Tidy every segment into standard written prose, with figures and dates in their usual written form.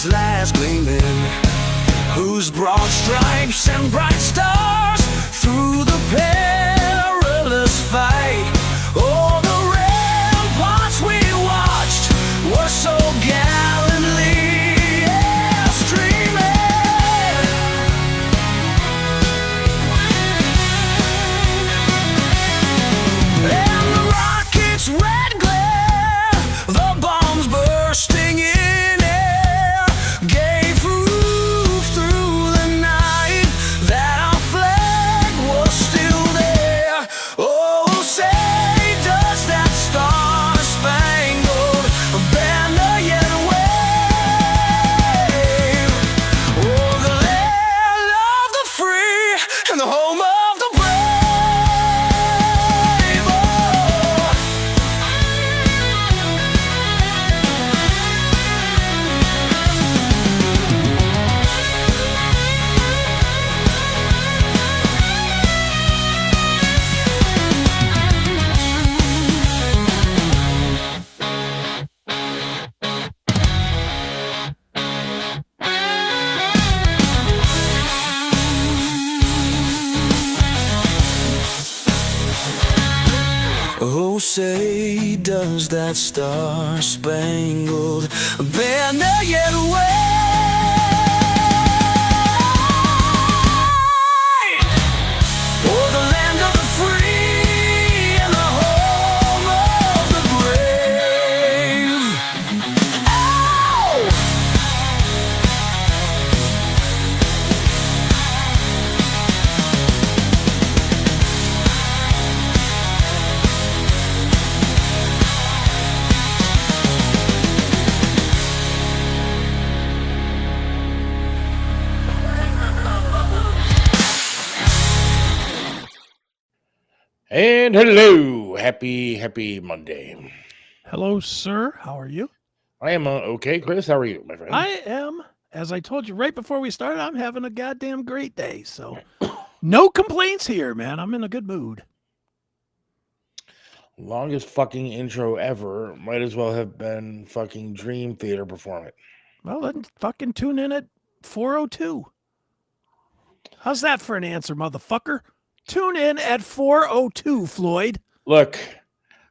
its last gleaming, whose broad stripes and bright stars through the perilous fight. Oh, the ramparts we watched were so gallantly streaming, and the rockets' red glare, the bombs bursting in air, gave proof through the night that our flag was still there. Oh, say does that star-spangled banner yet wave? Oh, the land of the free and the home of the brave. Oh. Oh, say does that star-spangled banner yet wave? Oh, the land of the free and the home of the brave. Ow! And hello, happy Monday. Hello, sir. How are you? I am okay, Chris. How are you, my friend? I am, as I told you right before we started, I'm having a goddamn great day. So no complaints here, man. I'm in a good mood. Longest fucking intro ever. Might as well have been fucking Dream Theater performance. Well, then fucking tune in at 4:02. How's that for an answer, motherfucker? Tune in at 4:02, Floyd. Look,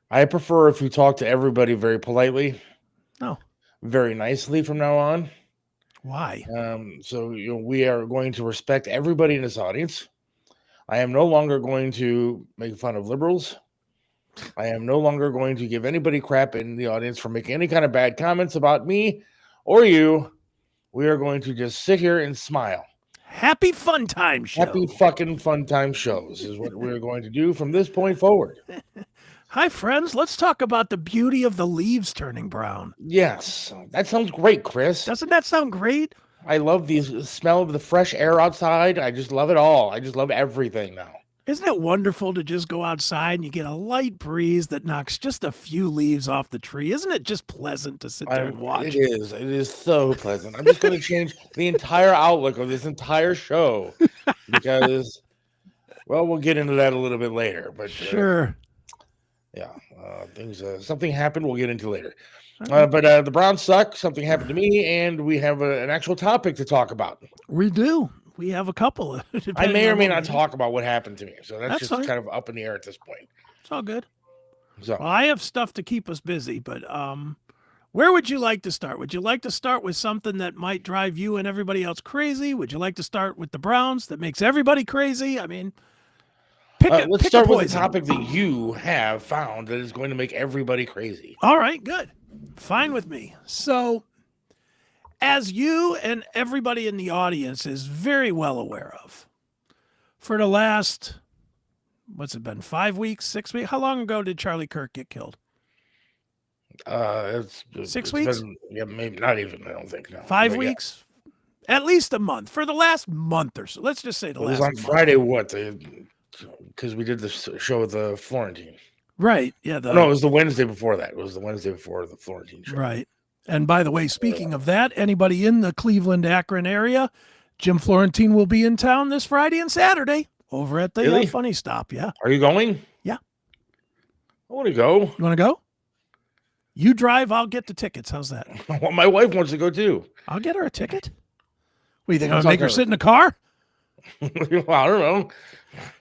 I prefer if you talk to everybody very politely. No. Very nicely from now on. Why? So we are going to respect everybody in this audience. I am no longer going to make fun of liberals. I am no longer going to give anybody crap in the audience for making any kind of bad comments about me or you. We are going to just sit here and smile. Happy fun time show. Happy fucking fun time shows is what we're going to do from this point forward. Hi, friends. Let's talk about the beauty of the leaves turning brown. Yes, that sounds great, Chris. Doesn't that sound great? I love the smell of the fresh air outside. I just love it all. I just love everything now. Isn't it wonderful to just go outside and you get a light breeze that knocks just a few leaves off the tree? Isn't it just pleasant to sit there and watch? It is. It is so pleasant. I'm just going to change the entire outlook of this entire show because, well, we'll get into that a little bit later. But sure. Yeah, something happened. We'll get into later. But the Browns suck. Something happened to me, and we have an actual topic to talk about. We do. We have a couple. I may or may not talk about what happened to me, so that's just fine. kind of up in the air at this point. It's all good. So well, I have stuff to keep us busy, but where would you like to start? Would you like to start with something that might drive you and everybody else crazy? Would you like to start with the Browns that makes everybody crazy? I mean, let's start with the topic that you have found that is going to make everybody crazy. All right, good. Fine with me. So, as you and everybody in the audience is very well aware of, for the last, what's it been, 5 weeks, 6 weeks? How long ago did Charlie Kirk get killed? It's 6 weeks? Yeah, maybe not even, I don't think. No. 5 weeks? Yeah. At least a month. For the last month or so. Let's just say the last month. It was on Friday, because we did the show with the Florentine. Right. Yeah. No, it was the Wednesday before that. It was the Wednesday before the Florentine show. Right. And by the way, speaking of that, anybody in the Cleveland, Akron area, Jim Florentine will be in town this Friday and Saturday over at the Funny Stop. Yeah. Are you going? Yeah. I want to go. You want to go? You drive, I'll get the tickets. How's that? Well, my wife wants to go too. I'll get her a ticket. What do you think? I'm I'm going to make her talking- sit in the car? Well, I don't know.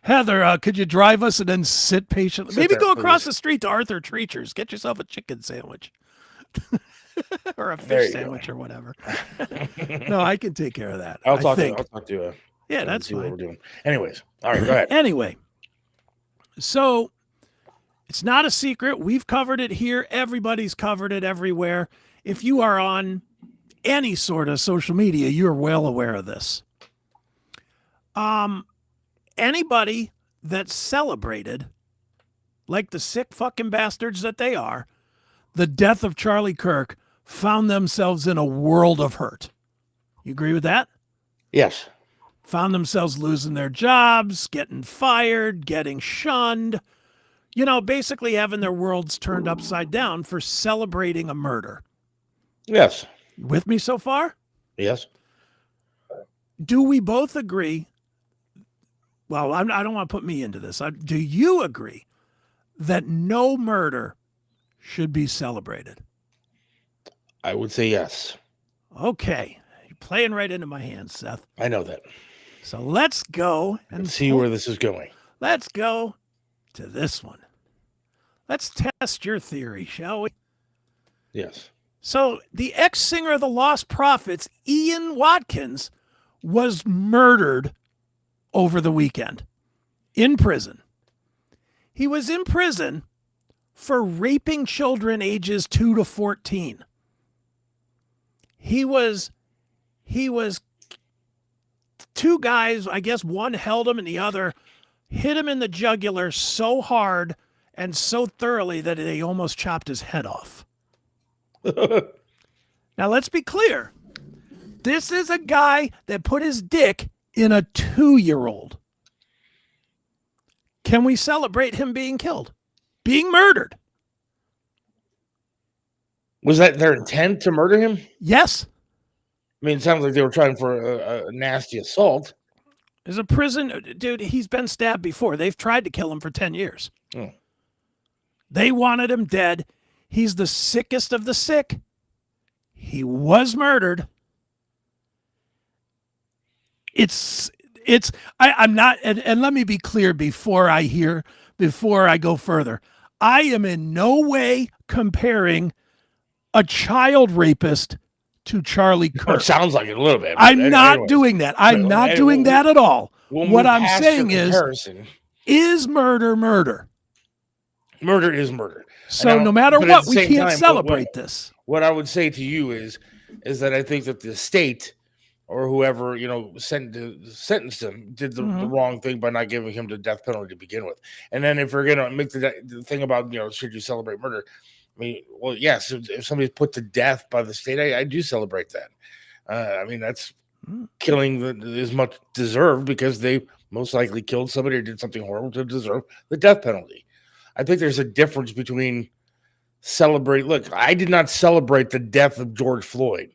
Heather, could you drive us and then sit patiently? Maybe there, go across please. the street to Arthur Treacher's. Get yourself a chicken sandwich. Or a There fish you go. sandwich or whatever. No, I can take care of that. I'll I talk think. to. I'll talk to. Yeah, that's see what fine. we're doing. Anyways, all right, go ahead. Anyway, so it's not a secret. We've covered it here. Everybody's covered it everywhere. If you are on any sort of social media, you're well aware of this. Anybody that celebrated, like the sick fucking bastards that they are, the death of Charlie Kirk, found themselves in a world of hurt. You agree with that? Yes. Found themselves losing their jobs, getting fired, getting shunned, basically having their worlds turned upside down for celebrating a murder. Yes. You with me so far? Yes. Do we both agree? Well, I don't want to put me into this. Do you agree that no murder should be celebrated? I would say yes. Okay. You're playing right into my hands, Seth. I know that. So let's go and Let's see where this is going. Let's go to this one. Let's test your theory, shall we? Yes. So the ex-singer of the Lost Prophets, Ian Watkins, was murdered over the weekend in prison. He was in prison for raping children ages 2 to 14. He was two guys, I guess one held him and the other hit him in the jugular so hard and so thoroughly that they almost chopped his head off. Now, let's be clear. This is a guy that put his dick in a 2-year-old. Can we celebrate him being killed? Being murdered? Was that their intent to murder him? Yes. I mean, it sounds like they were trying for a nasty assault. There's a prison, dude, he's been stabbed before. They've tried to kill him for 10 years. Oh. They wanted him dead. He's the sickest of the sick. He was murdered. I'm not, and let me be clear before I go further. I am in no way comparing a child rapist to Charlie It Kirk. sounds like it a little bit. I'm not doing that. I'm not doing that at all. What I'm saying is murder murder? Murder is murder. So no matter what, we can't celebrate this. What I would say to you is that I think that the state or whoever, sentenced him did the wrong thing by not giving him the death penalty to begin with. And then if we're going to make the thing about, should you celebrate murder? I mean, well, yes, if somebody's put to death by the state, I do celebrate that. I mean, that's killing is much deserved because they most likely killed somebody or did something horrible to deserve the death penalty. I think there's a difference between celebrate. Look, I did not celebrate the death of George Floyd.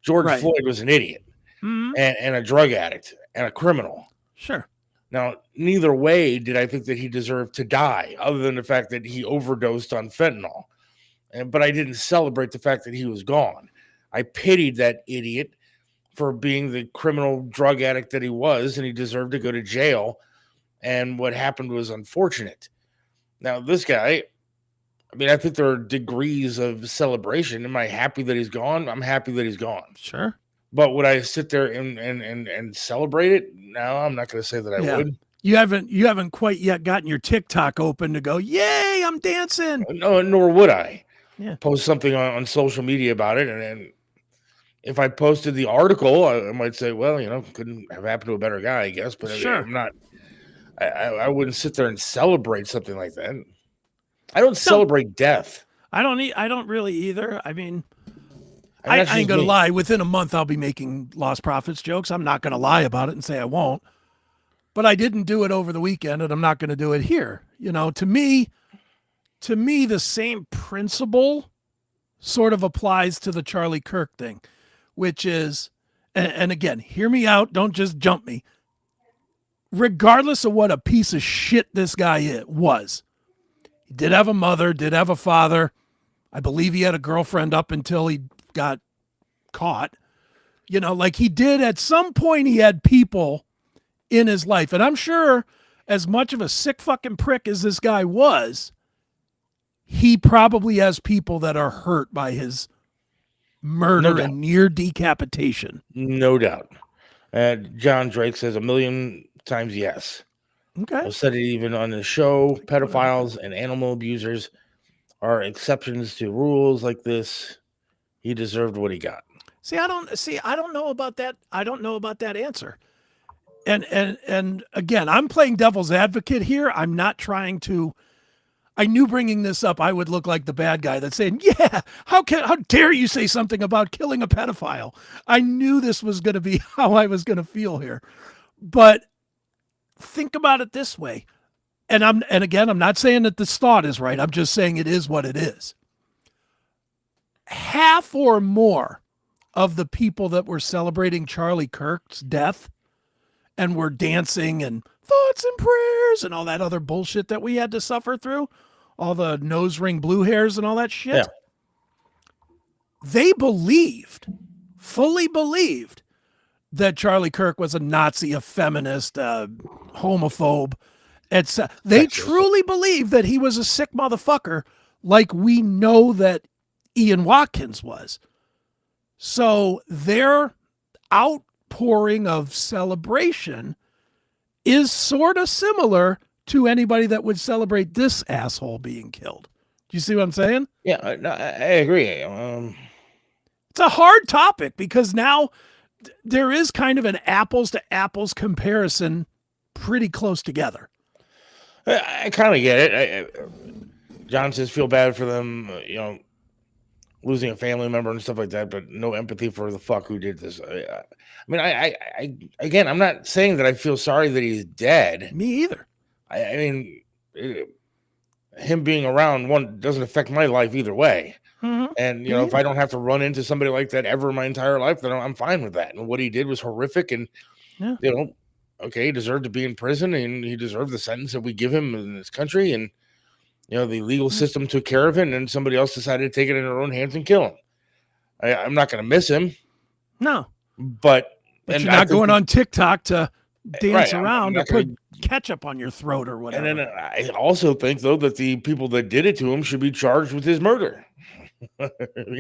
George Floyd was an idiot and a drug addict and a criminal. Sure. Now, neither way did I think that he deserved to die, other than the fact that he overdosed on fentanyl. But I didn't celebrate the fact that he was gone. I pitied that idiot for being the criminal drug addict that he was, and he deserved to go to jail. And what happened was unfortunate. Now, this guy, I mean, I think there are degrees of celebration. Am I happy that he's gone? I'm happy that he's gone. Sure. But would I sit there and celebrate it? No, I'm not going to say that I would. You haven't quite yet gotten your TikTok open to go, yay, I'm dancing. No, nor would I. Yeah. Post something on social media about it, and then if I posted the article, I might say, well, couldn't have happened to a better guy, I guess. But sure. I'm not. I wouldn't sit there and celebrate something like that. I don't celebrate death. I don't really either. I mean, I ain't gonna lie. Within a month, I'll be making Lost Prophets jokes. I'm not gonna lie about it and say I won't. But I didn't do it over the weekend, and I'm not gonna do it here. To me, the same principle sort of applies to the Charlie Kirk thing, which is, and again, hear me out. Don't just jump me. Regardless of what a piece of shit this guy was, he did have a mother, did have a father, I believe he had a girlfriend up until he got caught. You know, like he did at some point, he had people in his life. And I'm sure as much of a sick fucking prick as this guy was, he probably has people that are hurt by his murder and near decapitation. No doubt. John Drake says 1,000,000 times yes. Okay. I've said it even on the show. Pedophiles and animal abusers are exceptions to rules like this. He deserved what he got. I don't know about that. I don't know about that answer. And again, I'm playing devil's advocate here. I'm not trying to. I knew bringing this up, I would look like the bad guy that's saying, yeah, how dare you say something about killing a pedophile? I knew this was going to be how I was going to feel here. But think about it this way. And again, I'm not saying that this thought is right. I'm just saying it is what it is. Half or more of the people that were celebrating Charlie Kirk's death and were dancing and thoughts and prayers and all that other bullshit that we had to suffer through, all the nose ring blue hairs and all that shit. Yeah. They fully believed that Charlie Kirk was a Nazi, a feminist, a homophobe. They truly believed that he was a sick motherfucker, like we know that Ian Watkins was. So their outpouring of celebration is sort of similar to anybody that would celebrate this asshole being killed. Do you see what I'm saying? Yeah, no, I agree. It's a hard topic because now there is kind of an apples to apples comparison pretty close together. I kind of get it. John says feel bad for them, losing a family member and stuff like that, but no empathy for the fuck who did this. Again, I'm not saying that I feel sorry that he's dead. Me either. I mean, him being around doesn't affect my life either way. Mm-hmm. And if I don't have to run into somebody like that ever in my entire life, then I'm fine with that. And what he did was horrific, and okay, he deserved to be in prison, and he deserved the sentence that we give him in this country. And the legal system took care of it, and then somebody else decided to take it in their own hands and kill him. I'm not going to miss him. No, but you're not going on TikTok to dance around or put gonna... ketchup on your throat or whatever. And then I also think, though, that the people that did it to him should be charged with his murder.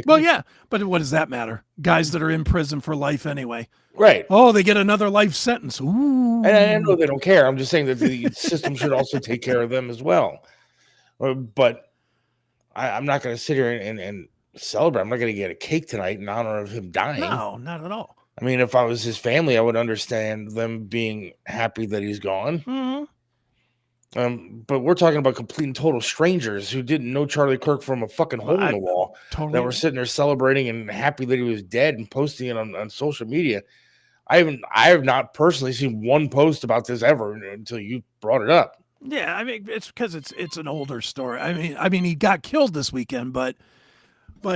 Well, yeah, but what does that matter? Guys that are in prison for life anyway. Right. Oh, they get another life sentence. Ooh. And I know they don't care. I'm just saying that the system should also take care of them as well. But I'm not going to sit here and celebrate. I'm not going to get a cake tonight in honor of him dying. No, not at all. I mean, if I was his family, I would understand them being happy that he's gone. Mm-hmm. But we're talking about complete and total strangers who didn't know Charlie Kirk from a fucking hole in the wall. Totally. That were sitting there celebrating and happy that he was dead and posting it on social media. I have not personally seen one post about this ever until you brought it up. Yeah, I mean, it's because it's an older story. I mean, he got killed this weekend, but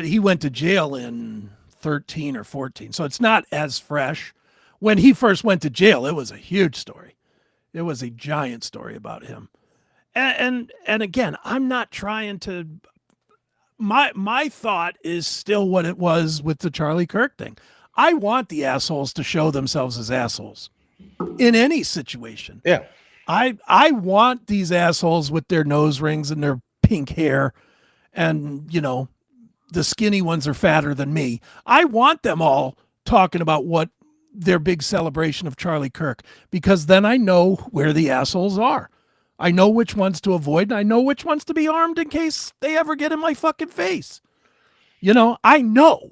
he went to jail in 13 or 14, so it's not as fresh. When he first went to jail, it was a huge story. It was a giant story about him. And again, I'm not trying to. My thought is still what it was with the Charlie Kirk thing. I want the assholes to show themselves as assholes in any situation. Yeah. I want these assholes with their nose rings and their pink hair and, the skinny ones are fatter than me. I want them all talking about what their big celebration of Charlie Kirk, because then I know where the assholes are. I know which ones to avoid, and I know which ones to be armed in case they ever get in my fucking face. I know.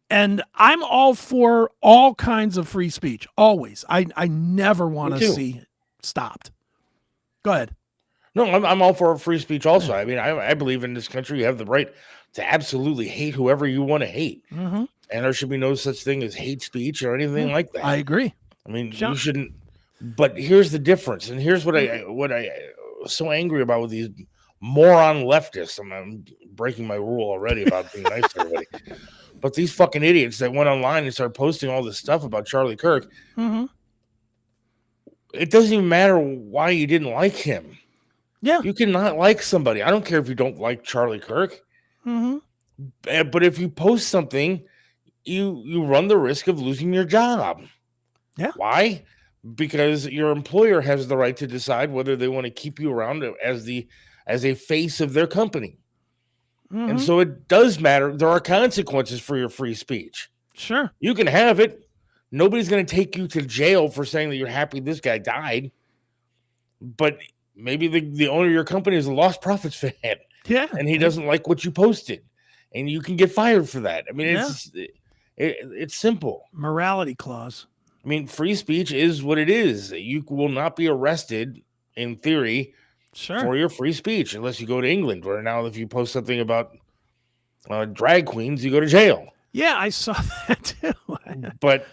And I'm all for all kinds of free speech, always. I never want to see it stopped. Go ahead. No, I'm all for free speech also. I mean, I believe in this country you have the right to absolutely hate whoever you want to hate. Mm-hmm. And there should be no such thing as hate speech or anything like that. I agree. I mean, you shouldn't. But here's the difference, and here's what I was so angry about with these moron leftists. I'm breaking my rule already about being nice to everybody. But these fucking idiots that went online and started posting all this stuff about Charlie Kirk. Mm-hmm. It doesn't even matter why you didn't like him. Yeah, you cannot like somebody. I don't care if you don't like Charlie Kirk. Mm-hmm. But if you post something, you run the risk of losing your job. Yeah. Why? Because your employer has the right to decide whether they want to keep you around as a face of their company. And so it does matter. There are consequences for your free speech. Sure. You can have it. Nobody's going to take you to jail for saying that you're happy this guy died. But maybe the owner of your company is a Lost Profits fan. Yeah. And he doesn't like what you posted. And you can get fired for that. I mean, it's simple. Morality clause. I mean, free speech is what it is. You will not be arrested, in theory, for your free speech, unless you go to England, where now if you post something about drag queens, you go to jail. Yeah, I saw that too. But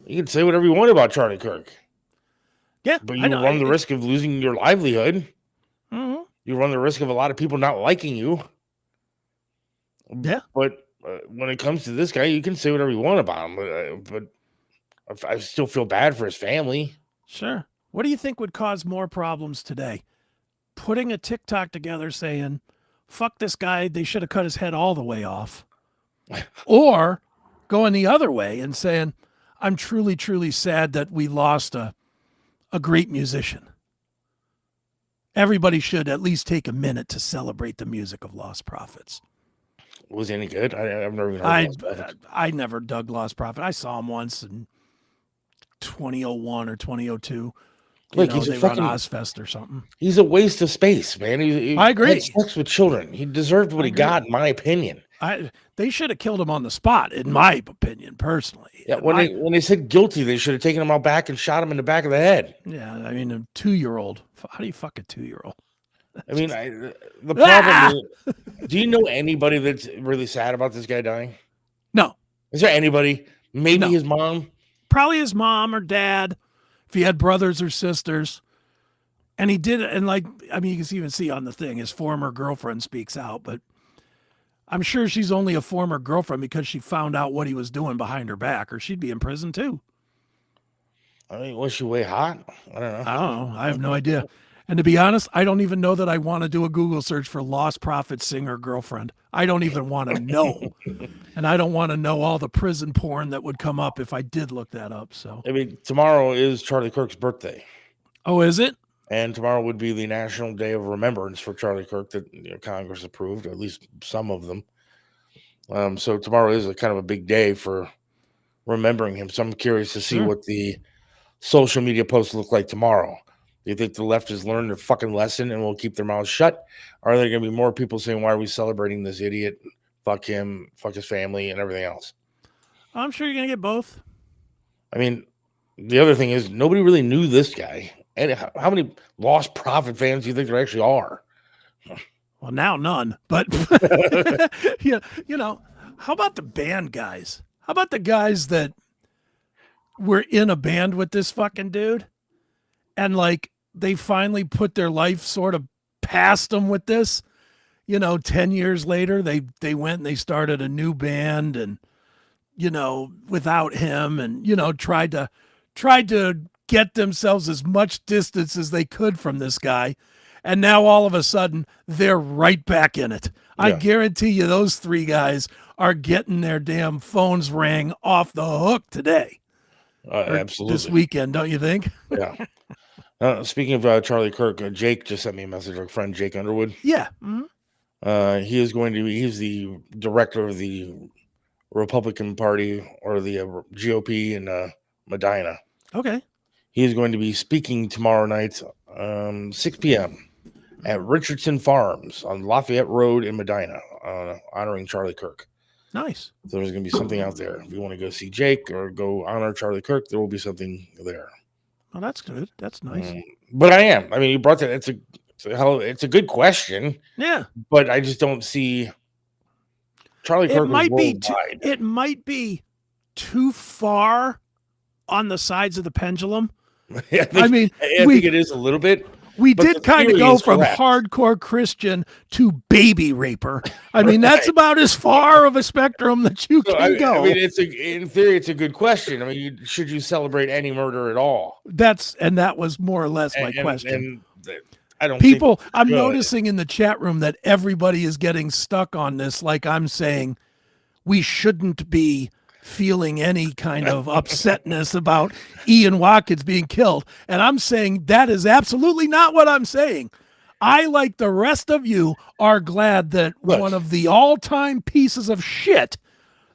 you can say whatever you want about Charlie Kirk. Yeah, but you run the risk of losing your livelihood. Mm-hmm. You run the risk of a lot of people not liking you. Yeah, but when it comes to this guy, you can say whatever you want about him. But I still feel bad for his family. Sure. What do you think would cause more problems today? Putting a TikTok together saying, fuck this guy, they should have cut his head all the way off. Or going the other way and saying, I'm truly, truly sad that we lost a great musician. Everybody should at least take a minute to celebrate the music of Lost Prophets. Was he any good? I've never even heard I never dug Lost Prophet. I saw him once in 2001 or 2002. Look, they were on Ozfest or something. He's a waste of space, man. I agree. He had sex with children. He deserved what he got, in my opinion. They should have killed him on the spot, in my opinion, personally. Yeah, when they said guilty, they should have taken him out back and shot him in the back of the head. Yeah, I mean, a 2-year-old. How do you fuck a 2-year-old? I mean, the problem is, do you know anybody that's really sad about this guy dying? No. Is there anybody? Maybe his mom? Probably his mom or dad, if he had brothers or sisters. And he did, and you can even see on the thing, his former girlfriend speaks out, but I'm sure she's only a former girlfriend because she found out what he was doing behind her back, or she'd be in prison too. I mean, was she way hot? I don't know. I have no idea. And to be honest, I don't even know that I want to do a Google search for Lost Prophet singer girlfriend. I don't even want to know. And I don't want to know all the prison porn that would come up if I did look that up. So, I mean, tomorrow is Charlie Kirk's birthday. Oh, is it? And tomorrow would be the National Day of Remembrance for Charlie Kirk that Congress approved, or at least some of them. So tomorrow is a kind of a big day for remembering him. So I'm curious to see what the social media posts look like tomorrow. Do you think the left has learned their fucking lesson and will keep their mouths shut? Or are there going to be more people saying, why are we celebrating this idiot? Fuck him, fuck his family, and everything else? I'm sure you're going to get both. I mean, the other thing is, nobody really knew this guy. And how many Lost Prophet fans do you think there actually are? Well, now none. But, how about the band guys? How about the guys that were in a band with this fucking dude? And they finally put their life sort of past them with this, 10 years later, they went and they started a new band and, without him and, tried to get themselves as much distance as they could from this guy. And now all of a sudden they're right back in it. Yeah. I guarantee you those three guys are getting their damn phones rang off the hook today. Absolutely. This weekend, don't you think? Yeah. Speaking of Charlie Kirk, Jake just sent me a message, our friend Jake Underwood. Yeah. Mm-hmm. He's the director of the Republican Party or the GOP in Medina. Okay. He's going to be speaking tomorrow night, 6 p.m. at Richardson Farms on Lafayette Road in Medina, honoring Charlie Kirk. Nice. So there's going to be something out there. If you want to go see Jake or go honor Charlie Kirk, there will be something there. Oh, that's good. That's nice. But I mean, you brought that. It's a good question. Yeah. But I just don't see Charlie Kirk. It might be too far on the sides of the pendulum. I think it is a little bit. We did kind of go from hardcore Christian to baby raper. I mean, that's about as far of a spectrum that you can go. I mean, in theory, it's a good question. I mean, should you celebrate any murder at all? That was more or less my question. I don't People, think I'm should. noticing in the chat room that everybody is getting stuck on this. Like I'm saying, we shouldn't be feeling any kind of upsetness about Ian Watkins being killed. And I'm saying that is absolutely not what I'm saying. I, like the rest of you, are glad that one of the all-time pieces of shit,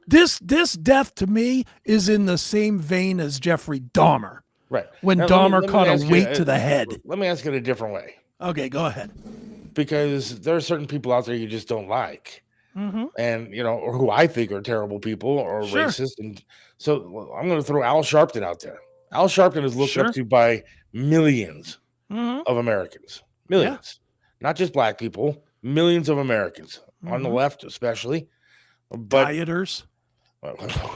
this death to me is in the same vein as Jeffrey Dahmer. Right. When Now, Dahmer caught a weight to the head. Let me ask it a different way. Okay, go ahead. Because there are certain people out there you just don't like. And, or who I think are terrible people or racist. And so I'm going to throw Al Sharpton out there. Al Sharpton is looked up to by millions of Americans. Millions. Not just black people, millions of Americans on the left, especially. But dieters.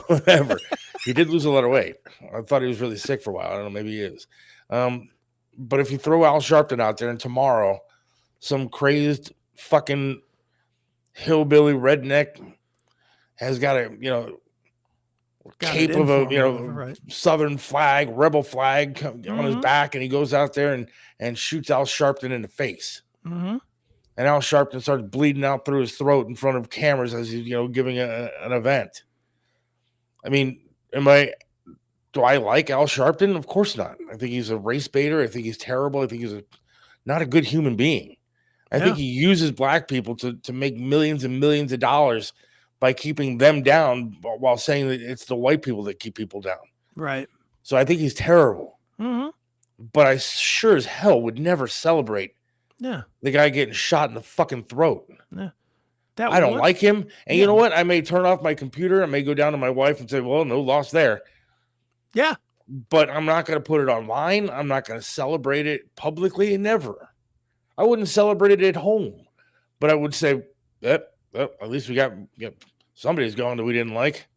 Whatever. He did lose a lot of weight. I thought he was really sick for a while. I don't know. Maybe he is. But if you throw Al Sharpton out there and tomorrow some crazed fucking hillbilly redneck has got a, cape of a, Southern flag, rebel flag on his back, and he goes out there and shoots Al Sharpton in the face. And Al Sharpton starts bleeding out through his throat in front of cameras as he's, giving an event. I mean, do I like Al Sharpton? Of course not. I think he's a race baiter. I think he's terrible. I think he's not a good human being. I think he uses black people to make millions and millions of dollars by keeping them down while saying that it's the white people that keep people down. Right. So I think he's terrible. But I sure as hell would never celebrate the guy getting shot in the fucking throat. I don't like him. And you know what? I may turn off my computer. I may go down to my wife and say, well, no loss there. Yeah. But I'm not going to put it online. I'm not going to celebrate it publicly. Never. I wouldn't celebrate it at home. But I would say, at least we got somebody's gone that we didn't like.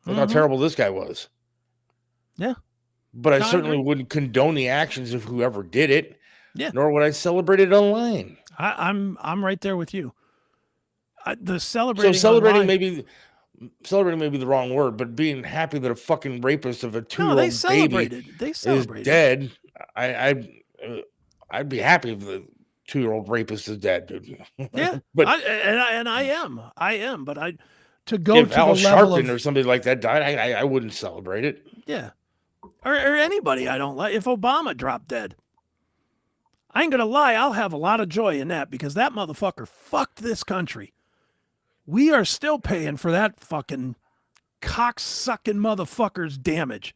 Look how terrible this guy was. Yeah. But I certainly wouldn't condone the actions of whoever did it. Yeah. Nor would I celebrate it online. I'm right there with you. Celebrating may be the wrong word, but being happy that a fucking rapist of a 2-year-old baby is dead, I'd be happy if the 2-year-old rapist is dead, dude. Yeah, but I am, but to go if to Al the level Sharpton or somebody like that died, I wouldn't celebrate it. Yeah, or anybody I don't like. If Obama dropped dead, I ain't gonna lie, I'll have a lot of joy in that because that motherfucker fucked this country. We are still paying for that fucking cock-sucking motherfucker's damage.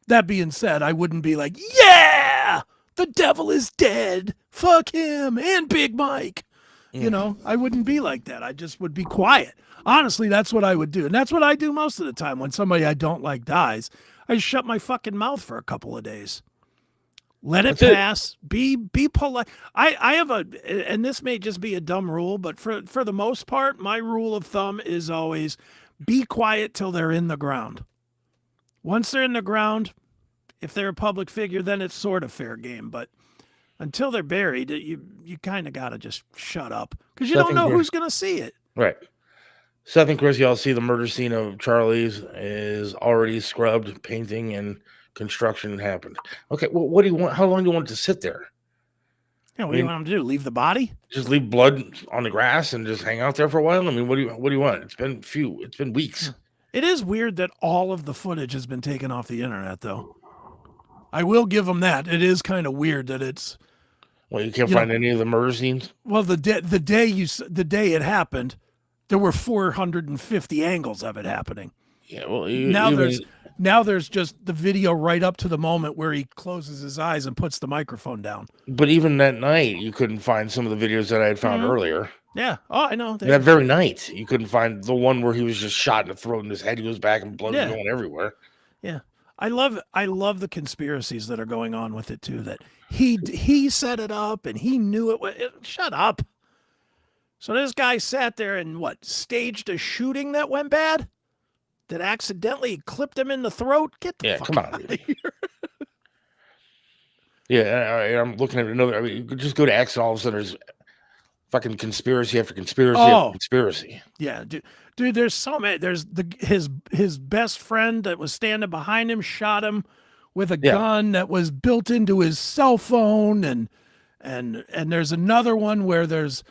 That being said, I wouldn't be like, yeah, the devil is dead. Fuck him and Big Mike. I wouldn't be like that. I just would be quiet. Honestly, that's what I would do. And that's what I do most of the time when somebody I don't like dies. I just shut my fucking mouth for a couple of days. Let it pass. Be polite. I have and this may just be a dumb rule, but for the most part, my rule of thumb is always be quiet till they're in the ground. Once they're in the ground, if they're a public figure, then it's sort of fair game. But until they're buried, you kind of got to just shut up because you don't know who's going to see it. Right. Seth and Chris, y'all see the murder scene of Charlie's is already scrubbed, painting, and construction happened. Okay, well, what do you want? How long do you want it to sit there? Yeah, what do you want them to do? Leave the body? Just leave blood on the grass and just hang out there for a while? I mean, what do you want? It's been weeks. It is weird that all of the footage has been taken off the internet, though. I will give them that. It is kind of weird that it's. Well, you can't find any of the murder scenes. Well, the day it happened, there were 450 angles of it happening. Yeah, well, now there's just the video right up to the moment where he closes his eyes and puts the microphone down. But even that night, you couldn't find some of the videos that I had found earlier. Yeah. Oh, I know. That very night, you couldn't find the one where he was just shot in the throat and his head goes back and blood is going everywhere. Yeah. I love the conspiracies that are going on with it too. That he set it up and he knew it. Shut up. So this guy sat there and staged a shooting that went bad? That accidentally clipped him in the throat? Get the fuck out of here. Yeah, I'm looking at another. I mean, you could just go to X and all of a sudden there's fucking conspiracy after conspiracy after conspiracy. Yeah, dude, there's so many. There's his best friend that was standing behind him shot him with a gun that was built into his cell phone, and And there's another one where there's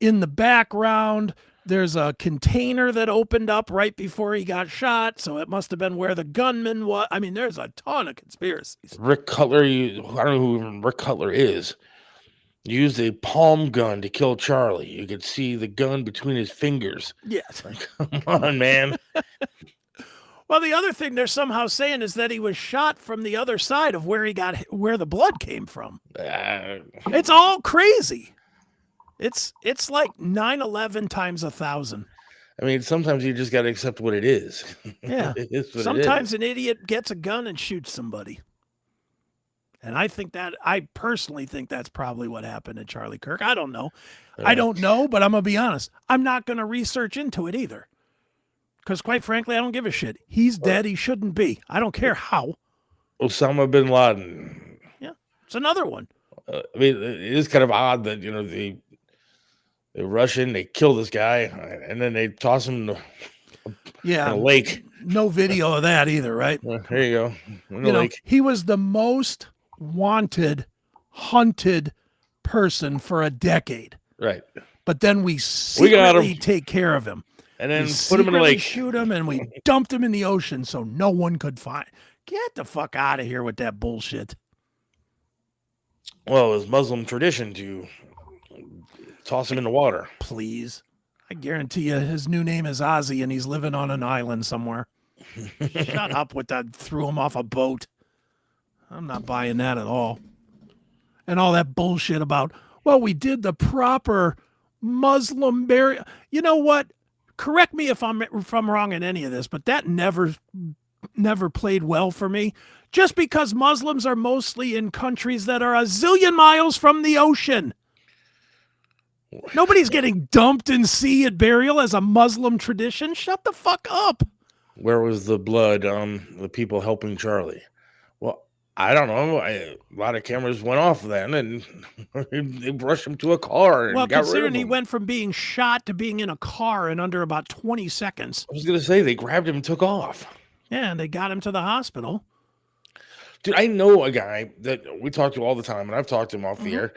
in the background, there's a container that opened up right before he got shot. So it must have been where the gunman was. I mean, there's a ton of conspiracies. Rick Cutler, I don't know who Rick Cutler is, used a palm gun to kill Charlie. You could see the gun between his fingers. Yes. Like, come on, man. Well, the other thing they're somehow saying is that he was shot from the other side of where where the blood came from. It's all crazy. It's like 9/11 times 1,000. I mean, sometimes you just got to accept what it is. Yeah. It is what Sometimes it is. an idiot gets a gun and shoots somebody. And I personally think that's probably what happened to Charlie Kirk. I don't know. I don't know, but I'm going to be honest. I'm not going to research into it either. Because quite frankly, I don't give a shit. He's dead. He shouldn't be. I don't care how. Osama bin Laden. Yeah. It's another one. I mean, it is kind of odd that, they rush in, they kill this guy, and then they toss him in a lake. No video of that either, right? There you go. In the lake. He was the most wanted, hunted person for a decade. Right. But then we secretly take care of him. And then put him in the lake. Shoot him, and we dumped him in the ocean so no one could find. Get the fuck out of here with that bullshit. Well, it was Muslim tradition to toss him in the water. Please. I guarantee you his new name is Ozzy and he's living on an island somewhere. Shut up with that, threw him off a boat. I'm not buying that at all. And all that bullshit about, well, we did the proper Muslim burial. You know what? Correct me if I'm wrong in any of this, but that never played well for me. Just because Muslims are mostly in countries that are a zillion miles from the ocean. Nobody's getting dumped in sea at burial as a Muslim tradition. Shut the fuck up. Where was the blood on the people helping Charlie? Well, I don't know. A lot of cameras went off then, and they brushed him to a car. And well, got rid of considering him. he went from being shot to being in a car in under about 20 seconds. I was going to say, they grabbed him and took off. Yeah, and they got him to the hospital. Dude, I know a guy that we talk to all the time, and I've talked to him off the air,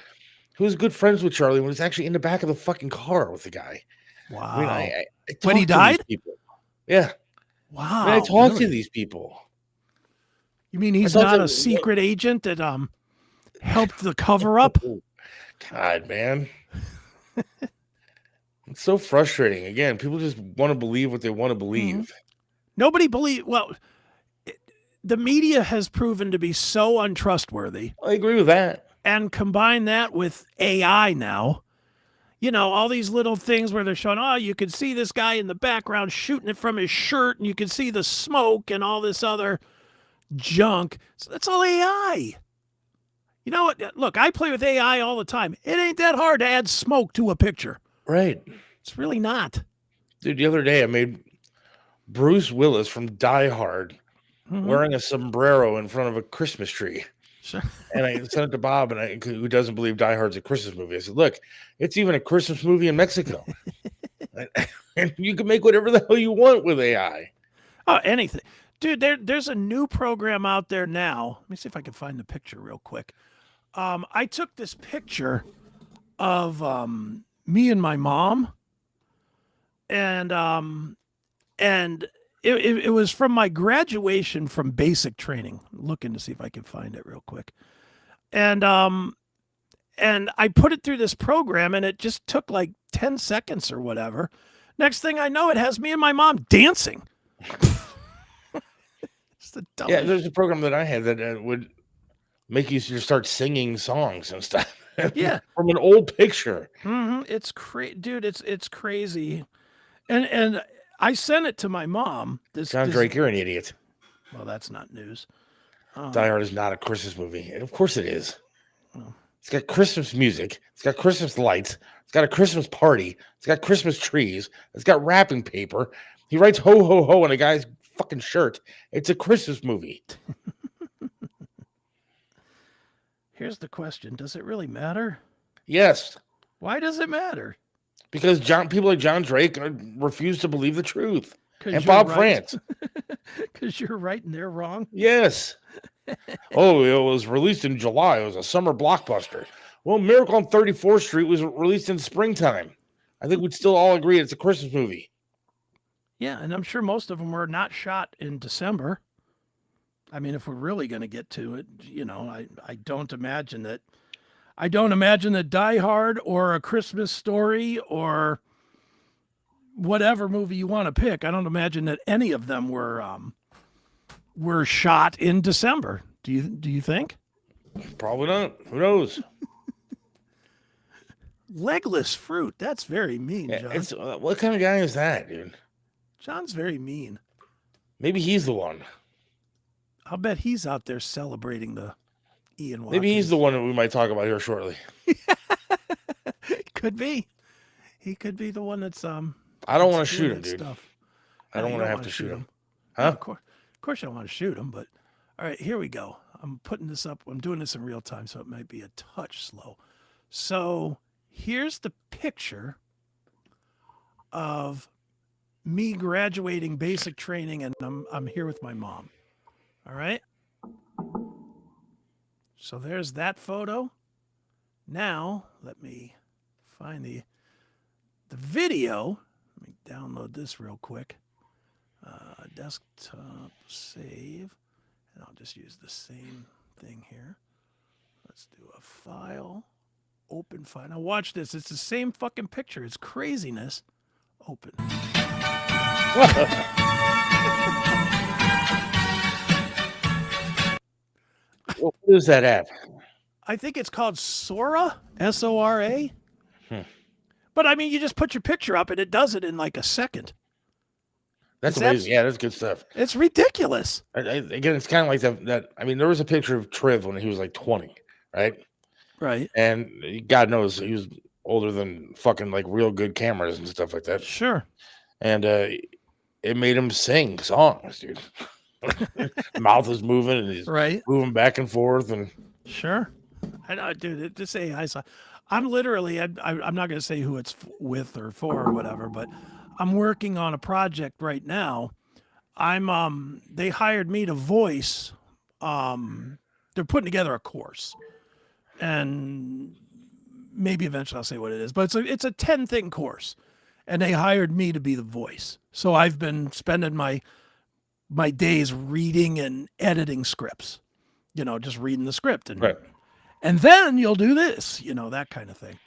who was good friends with Charlie when he was actually in the back of the fucking car with the guy. Wow. I mean, I when he talked to died? these people. Yeah. Wow. I mean, I talked to these people. You mean he's not a secret agent that helped the cover up? God, man. It's so frustrating. Again, people just want to believe what they want to believe. Nobody the media has proven to be so untrustworthy. I agree with that. And combine that with AI now. All these little things where they're showing, you could see this guy in the background shooting it from his shirt, and you could see the smoke and all this other junk. So that's all AI. You know what? Look, I play with AI all the time. It ain't that hard to add smoke to a picture. Right. It's really not. Dude, the other day I made Bruce Willis from Die Hard wearing a sombrero in front of a Christmas tree. Sure. And I sent it to Bob, who doesn't believe Die Hard's a Christmas movie. I said, look, it's even a Christmas movie in Mexico. And you can make whatever the hell you want with AI. Oh, anything. Dude, there's a new program out there now. Let me see if I can find the picture real quick. I took this picture of me and my mom. And it was from my graduation from basic training. I'm looking to see if I can find it real quick. And I put it through this program, and it just took like 10 seconds or whatever. Next thing I know, it has me and my mom dancing. It's the dumbest. Yeah, there's a program that I had that would make you just start singing songs and stuff. Yeah. From an old picture. It's crazy, dude. It's crazy. And I sent it to my mom. John Drake, you're an idiot. Well, that's not news. Die Hard is not a Christmas movie. Of course it is. It's got Christmas music. It's got Christmas lights. It's got a Christmas party. It's got Christmas trees. It's got wrapping paper. He writes ho, ho, ho on a guy's fucking shirt. It's a Christmas movie. Here's the question. Does it really matter? Yes. Why does it matter? Because people like John Drake refuse to believe the truth. And right. Bob France. Because you're right and they're wrong. Yes. Oh, it was released in July. It was a summer blockbuster. Well, Miracle on 34th Street was released in springtime. I think we'd still all agree it's a Christmas movie. Yeah, and I'm sure most of them were not shot in December. I mean, if we're really going to get to it, I don't imagine that. I don't imagine that Die Hard or A Christmas Story or whatever movie you want to pick, I don't imagine that any of them were shot in December. Do you think? Probably not. Who knows? Legless fruit. That's very mean, John. It's, what kind of guy is that, dude? John's very mean. Maybe he's the one. I'll bet he's out there celebrating the Ian Watkins. Maybe he's the one that we might talk about here shortly. Could be. He could be the one that's I don't want to shoot him, dude. Stuff. I don't want to have to shoot him. Huh? No, of course I don't want to shoot him, but all right, here we go. I'm putting this up. I'm doing this in real time, so it might be a touch slow. So here's the picture of me graduating basic training, and I'm here with my mom. All right. So there's that photo. Now let me find the video. Let me download this real quick. Desktop save, and I'll just use the same thing here. Let's do a file, open file. Now watch this. It's the same fucking picture. It's craziness. Open. What is that app? I think it's called Sora, Sora. But I mean, you just put your picture up and it does it in like a second. That's amazing. Yeah, that's good stuff. It's ridiculous. Again, it's kind of like that. I mean, there was a picture of Triv when he was like 20, right? Right. And God knows he was older than fucking like real good cameras and stuff like that. Sure. And it made him sing songs, dude. Mouth is moving and he's moving back and forth. And sure. I know, dude, this AI saw. I'm literally, I'm not going to say who it's with or for or whatever, but I'm working on a project right now. They hired me to voice, they're putting together a course, and maybe eventually I'll say what it is, but it's a 10-thing course, and they hired me to be the voice. So I've been spending my days reading and editing scripts, just reading the script and then you'll do this, that kind of thing.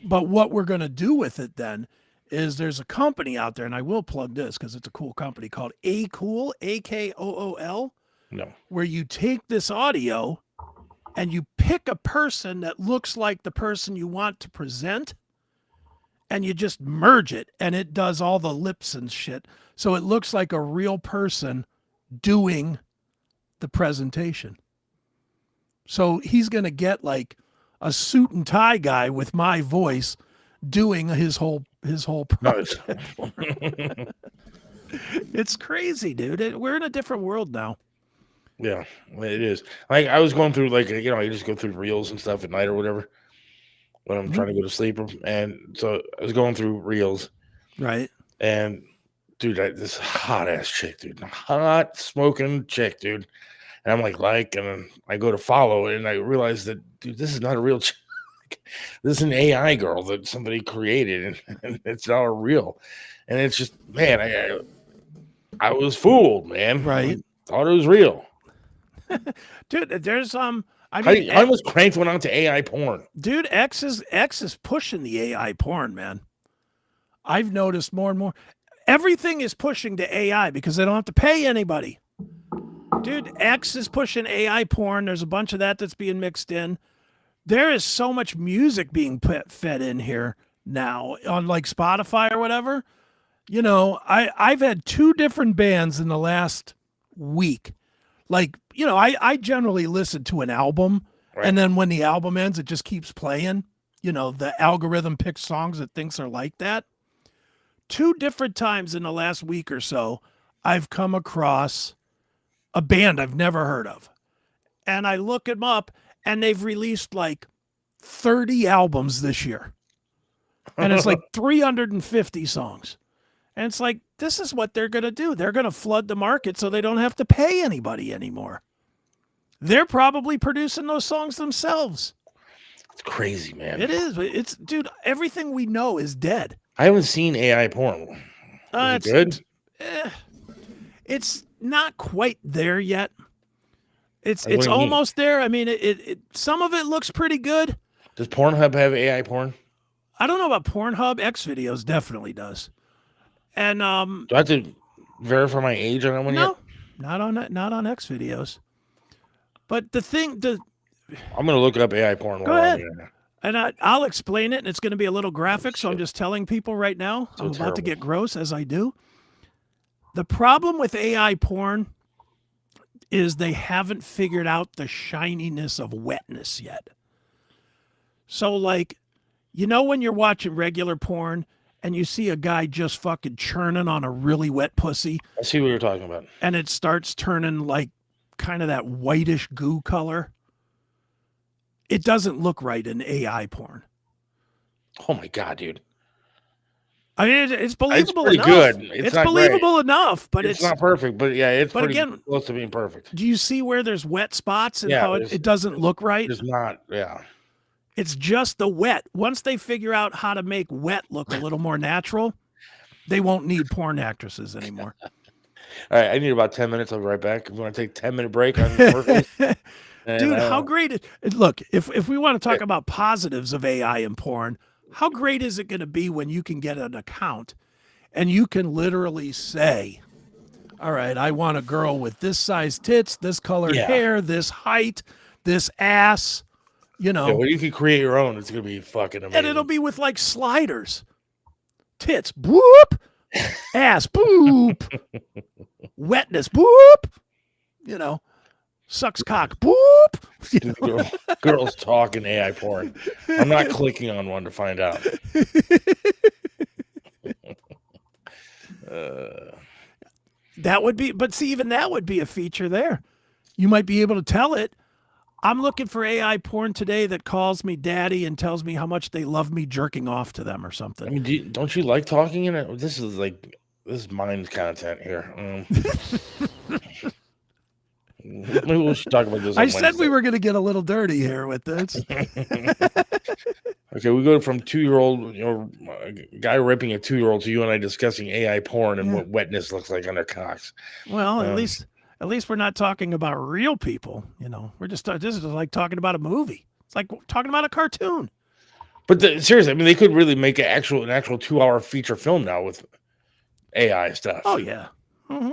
But what we're going to do with it then is there's a company out there, and I will plug this because it's a cool company called AKOOL, AKOOL, where you take this audio and you pick a person that looks like the person you want to present, and you just merge it, and it does all the lips and shit. So it looks like a real person doing the presentation. So he's going to get like a suit and tie guy with my voice doing his whole project. Nice. It's crazy, dude. We're in a different world now. Yeah, it is. Like I was going through I just go through reels and stuff at night or whatever when I'm trying to go to sleep. And so I was going through reels. Right. And dude, this hot ass chick, dude, hot smoking chick, dude. And I'm and then I go to follow it, and I realize that, dude, this is not a real chick. This is an AI girl that somebody created, and it's not real. And it's just, man, I was fooled, man. Right. I thought it was real. Dude, there's I was cranked when on to AI porn. Dude, X is pushing the AI porn, man. I've noticed more and more. Everything is pushing to AI because they don't have to pay anybody. Dude, X is pushing AI porn. There's a bunch of that's being mixed in. There is so much music being fed in here now on like Spotify or whatever. I've had 2 different bands in the last week. I generally listen to an album, and then when the album ends, it just keeps playing. The algorithm picks songs it thinks are like that. 2 different times in the last week or so, I've come across a band I've never heard of. And I look them up, and they've released like 30 albums this year. And it's like 350 songs. And it's like, this is what they're going to do. They're going to flood the market so they don't have to pay anybody anymore. They're probably producing those songs themselves. It's crazy, man. It is. It's dude. Everything we know is dead. I haven't seen AI porn. Is it good? It's not quite there yet. It's Like, what do you mean? almost there. I mean, it some of it looks pretty good. Does Pornhub have AI porn? I don't know about Pornhub. Xvideos definitely does. And Do I have to verify my age on that one no, yet? not on Xvideos. But I'm gonna look up AI porn. Go ahead. And I'll explain it, and it's going to be a little graphic, so I'm just telling people right now. So I'm about to terrible. get gross as I do. The problem with AI porn is they haven't figured out the shininess of wetness yet. So, like, you know when you're watching regular porn and you see a guy just fucking churning on a really wet pussy, I see what you're talking about. and it starts turning like kind of that whitish goo color? It doesn't look right in AI porn. Oh my god, dude! I mean, it's believable pretty enough. good. It's not believable enough, but It's not perfect, but yeah, it's But pretty again- close to being perfect. do you see where there's wet spots and Yeah, how there's- it doesn't look right? It's not. Yeah. It's just the wet. Once they figure out how to make wet look a little more natural, they won't need porn actresses anymore. All right, I need about 10 minutes. I'll be right back. If you want to take a 10-minute break on commercials. Dude, how great it look, if we want to talk about positives of AI in porn, how great is it going to be when you can get an account and you can literally say, all right, I want a girl with this size tits, this colored hair, this height, this ass, you know. Yeah, well, you can create your own. It's going to be fucking amazing. And it'll be with like sliders. Tits, boop. Ass, boop. Wetness, boop. You know, sucks cock, boop. You know? Girls talking AI porn. I'm not clicking on one to find out. That would be, but see, even that would be a feature there. You might be able to tell it, I'm looking for AI porn today that calls me daddy and tells me how much they love me jerking off to them or something. I mean, don't you like talking in it? This is mind content here. Maybe we should talk about this. I said we were going to get a little dirty here with this. Okay, we go from 2-year-old, guy raping a 2-year-old to you and I discussing AI porn and what wetness looks like on their cocks. Well, at least we're not talking about real people. You know, we're just this is like talking about a movie. It's like talking about a cartoon. But seriously, I mean, they could really make an actual 2-hour feature film now with AI stuff. Oh yeah. Mm-hmm.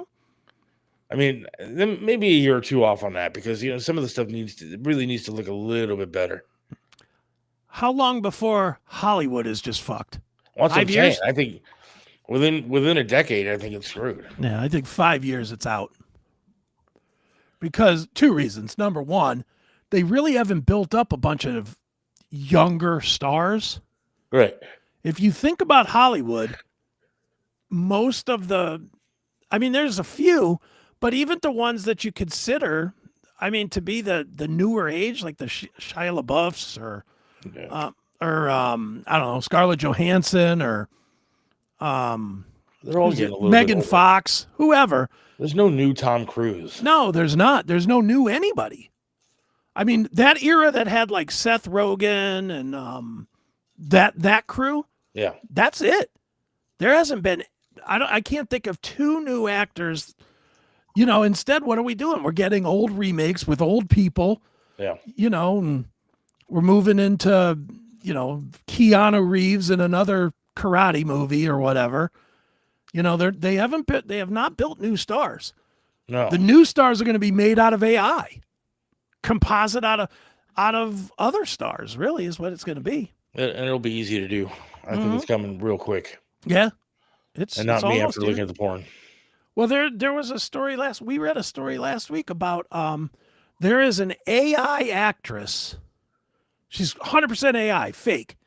I mean, then maybe a year or two off on that because some of the stuff really needs to look a little bit better. How long before Hollywood is just fucked? Well, that's 5 what I'm years? saying. I think within a decade, I think it's screwed. Yeah, I think 5 years it's out. Because 2 reasons. Number one, they really haven't built up a bunch of younger stars. Right. If you think about Hollywood, most of there's a few, but even the ones that you consider, I mean, to be the newer age, like the Shia LaBeoufs or I don't know, Scarlett Johansson or They're all getting a little Megan bit older. Fox, whoever. There's no new Tom Cruise. No, there's not. There's no new anybody. I mean, that era that had like Seth Rogen and that crew. Yeah. That's it. There hasn't been. I can't think of 2 new actors. Instead, what are we doing? We're getting old remakes with old people. Yeah. And we're moving into Keanu Reeves in another karate movie or whatever. They have not built new stars. No. The new stars are going to be made out of AI, composite out of other stars. Really, is what it's going to be. And it'll be easy to do. I think it's coming real quick. Yeah, And not me after looking at the porn. Well, there was a story we read a story last week about there is an AI actress. She's 100% AI, fake,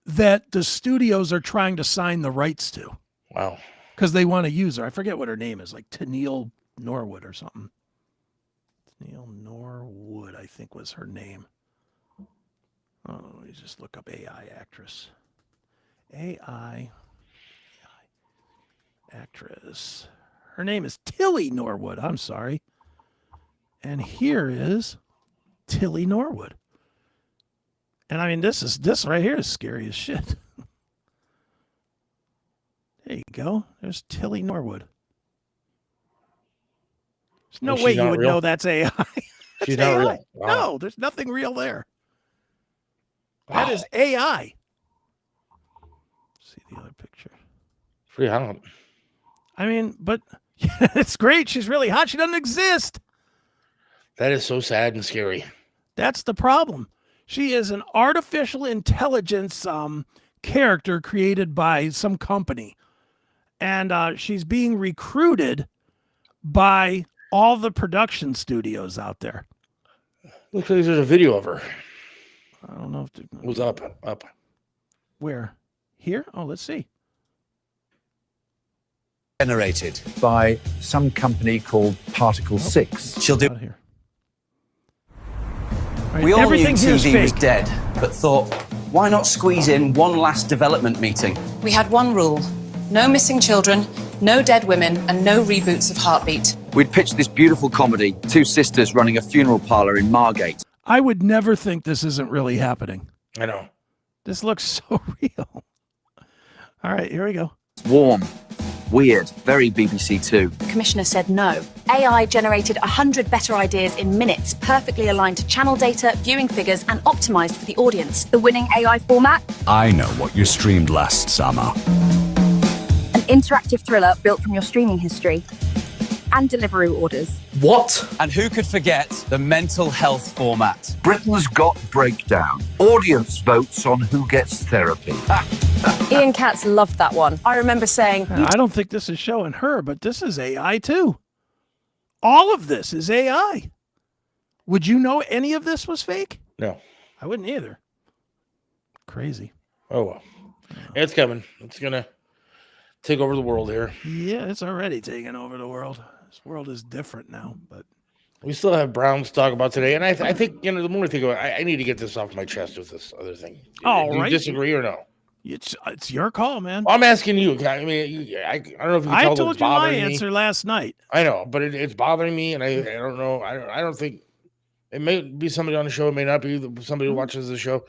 that the studios are trying to sign the rights to. Wow. Because they want to use her. I forget what her name is, like Tennille Norwood or something. Tennille Norwood, I think was her name. Oh, let me just look up AI actress. AI actress. Her name is Tilly Norwood. I'm sorry. And here is Tilly Norwood. And I mean, this right here is scary as shit. There you go. There's Tilly Norwood. There's no way you would know that's AI. She's not real. Wow. No, there's nothing real there. That is AI. See the other picture. Pretty hot. I mean, but it's great. She's really hot. She doesn't exist. That is so sad and scary. That's the problem. She is an artificial intelligence character created by some company. And she's being recruited by all the production studios out there. Looks like there's a video of her. I don't know if it was up. Where? Here? Oh, let's see. Generated by some company called Particle 6. She'll do. Here. Right, we all knew TV was fake. dead, but thought, why not squeeze in one last development meeting? We had one rule. No missing children, no dead women, and no reboots of Heartbeat. We'd pitched this beautiful comedy, two sisters running a funeral parlor in Margate. I would never think this isn't really happening. I know. This looks so real. All right, here we go. Warm, weird, very BBC Two. The commissioner said no. AI generated 100 better ideas in minutes, perfectly aligned to channel data, viewing figures, and optimized for the audience. The winning AI format? I know what you streamed last summer. An interactive thriller built from your streaming history and Deliveroo orders. What? And who could forget the mental health format? Britain's Got Breakdown. Audience votes on who gets therapy. Ian Katz loved that one. I remember saying, I don't think this is showing her, but this is AI too. All of this is AI. Would you know any of this was fake? No. I wouldn't either. Crazy. Oh, well. It's coming. It's going to take over the world here. Yeah, it's already taking over the world. This world is different now, but we still have Browns to talk about today. And I think, the more I think about it, I need to get this off my chest with this other thing. Oh, Do you disagree or no? It's your call, man. Well, I'm asking you. I mean, I don't know if you can tell I told it's you my bothering me. answer last night. I know, but it's bothering me, and I don't know. I don't think it may be somebody on the show. It may not be somebody who watches the show.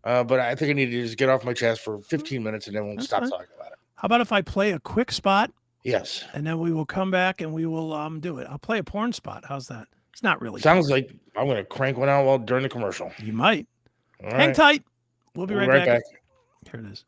But I think I need to just get off my chest for 15 minutes, and then we'll stop talking about it. How about if I play a quick spot? Yes. And then we will come back and we will do it. I'll play a porn spot. How's that? It's not really. Sounds like I'm going to crank one out during the commercial. You might. All Hang right. tight. We'll be right back. Here it is.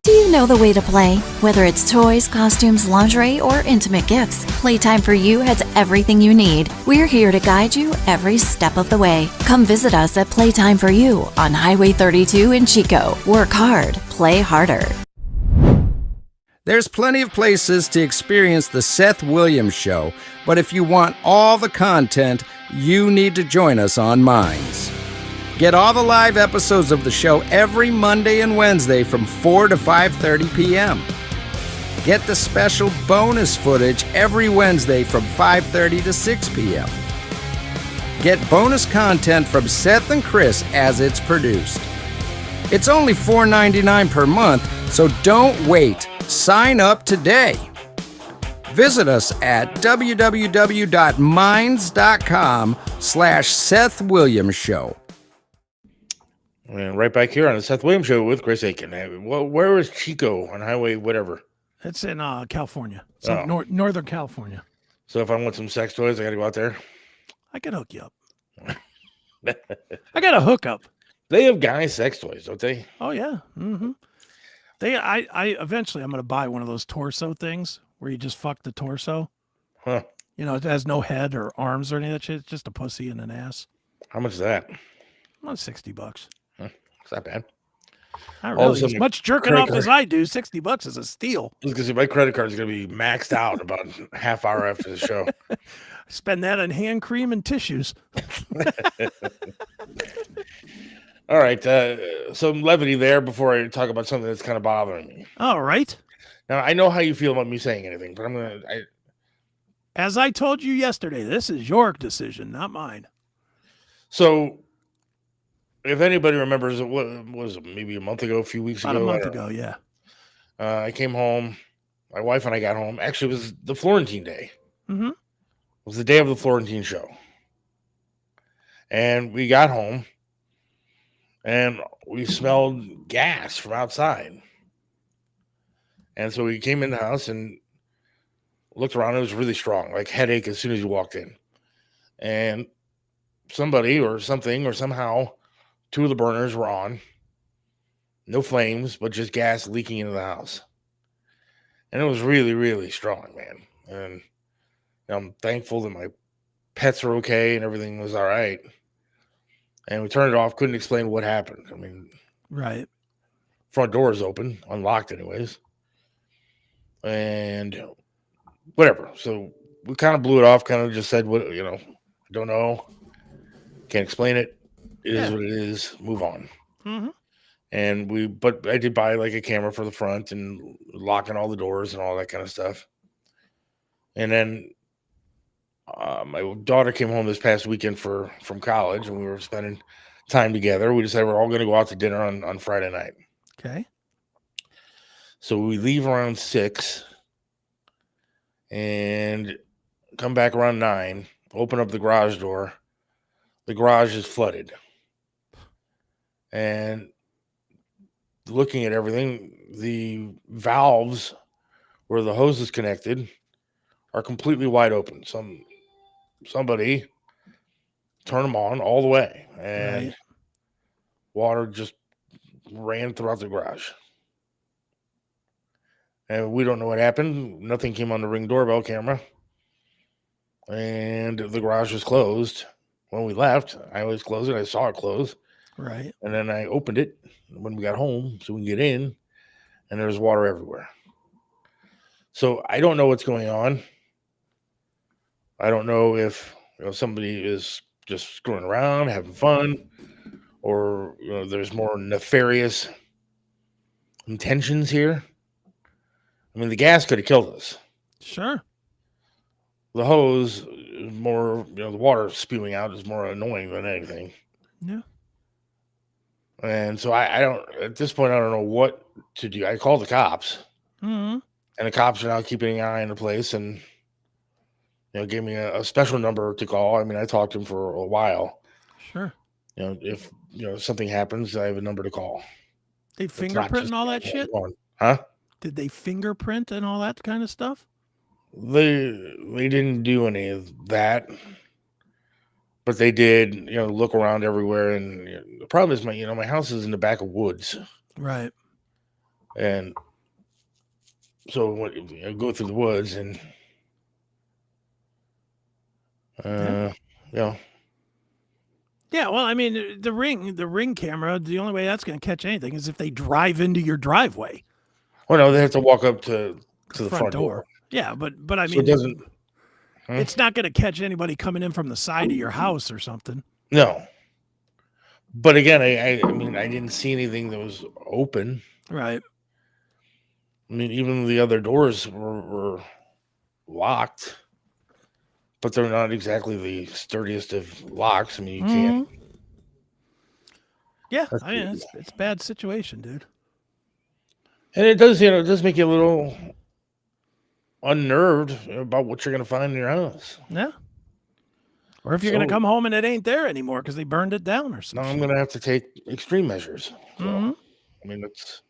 Do you know the way to play? Whether it's toys, costumes, lingerie, or intimate gifts, Playtime for You has everything you need. We're here to guide you every step of the way. Come visit us at Playtime for You on Highway 32 in Chico. Work hard, play harder. There's plenty of places to experience the Seth Williams Show, but if you want all the content, you need to join us on Minds. Get all the live episodes of the show every Monday and Wednesday from 4 to 5:30 p.m. Get the special bonus footage every Wednesday from 5:30 to 6 p.m. Get bonus content from Seth and Chris as it's produced. It's only $4.99 per month, so don't wait. Sign up today. Visit us at www.minds.com/Seth Williams Show. And right back here on the Seth Williams Show with Chris Aiken. Where is Chico on Highway whatever? It's in California. So Northern California. So if I want some sex toys, I got to go out there? I can hook you up. I got a hookup. They have guy sex toys, don't they? Oh, yeah. Mm-hmm. I eventually I'm going to buy one of those torso things where you just fuck the torso. Huh. You know, it has no head or arms or any of that shit. It's just a pussy and an ass. How much is that? About $60. It's not bad. Not really. As much jerking off as I do, $60 is a steal. I was gonna say my credit card is gonna be maxed out about a half hour after the show. Spend that on hand cream and tissues. All right, some levity there before I talk about something that's kind of bothering me. All right. Now I know how you feel about me saying anything, but as I told you yesterday, this is your decision, not mine. So, if anybody remembers, what was it, maybe a month ago, a few weeks ago? About a month ago, yeah. I came home. my wife and I got home. Actually, it was the Florentine day. Mm-hmm. It was the day of the Florentine show. And we got home and we smelled gas from outside. And so we came in the house and looked around. It was really strong, like headache as soon as you walked in. And somebody or something or somehow 2 of the burners were on. No flames, but just gas leaking into the house. And it was really, really strong, man. And I'm thankful that my pets are okay and everything was all right. And we turned it off. Couldn't explain what happened. I mean, Right. front door is open, unlocked anyways. And whatever. So we kind of blew it off, kind of just said, what, I don't know. Can't explain it. It is what it is. Move on. Mm-hmm. But I did buy like a camera for the front and locking all the doors and all that kind of stuff. And then my daughter came home this past weekend from college, and we were spending time together. We decided we're all going to go out to dinner on Friday night. Okay. So we leave around 6 and come back around 9, open up the garage door. The garage is flooded. And looking at everything, the valves where the hose is connected are completely wide open. Somebody turned them on all the way, and water just ran throughout the garage. And we don't know what happened. Nothing came on the Ring doorbell camera. And the garage was closed. When we left, I always closed it. I saw it close. Right. And then I opened it when we got home so we can get in, and there's water everywhere. So I don't know what's going on. I don't know if somebody is just screwing around, having fun, or there's more nefarious intentions here. I mean, the gas could have killed us. Sure. The hose is more, the water spewing out is more annoying than anything. Yeah. And so I don't, at this point, I don't know what to do. I called the cops, Mm-hmm. and the cops are now keeping an eye on the place and, gave me a special number to call. I mean, I talked to him for a while. Sure. If, something happens, I have a number to call. They It's not fingerprint just and all that shit? Huh? Did they fingerprint and all that kind of stuff? They didn't do any of that, but they did, look around everywhere. And the problem is my house is in the back of woods. Right. And so I go through the woods and, Yeah, well, I mean, the ring camera, the only way that's going to catch anything is if they drive into your driveway. Well, no, they have to walk up to the front door. Yeah, but I So mean, it doesn't. it's not going to catch anybody coming in from the side of your house or something. No. But again, I mean, I didn't see anything that was open. Right. I mean, even the other doors were locked, but they're not exactly the sturdiest of locks. I mean, you can't. Yeah, I mean, it's a bad situation, dude. And it does make you a little unnerved about what you're going to find in your house. Yeah. Or if you're going to come home and it ain't there anymore because they burned it down or something. Now I'm going to have to take extreme measures. So, I mean, it's.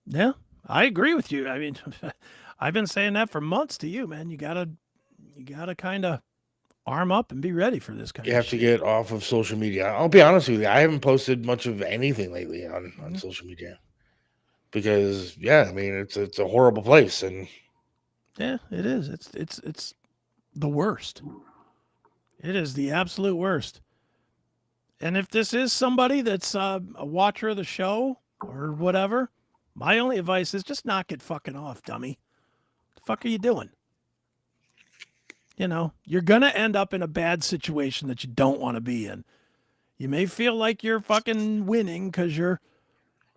Yeah, I agree with you. I mean, I've been saying that for months to you, man. You gotta kind of arm up and be ready for this kind of shit. You have to get off of social media. I'll be honest with you. I haven't posted much of anything lately on social media because, I mean, it's a horrible place. And yeah, it is. It's the worst. It is the absolute worst. And if this is somebody that's a watcher of the show or whatever, my only advice is just knock it fucking off, dummy. What the fuck are you doing? You're going to end up in a bad situation that you don't want to be in. You may feel like you're fucking winning because you're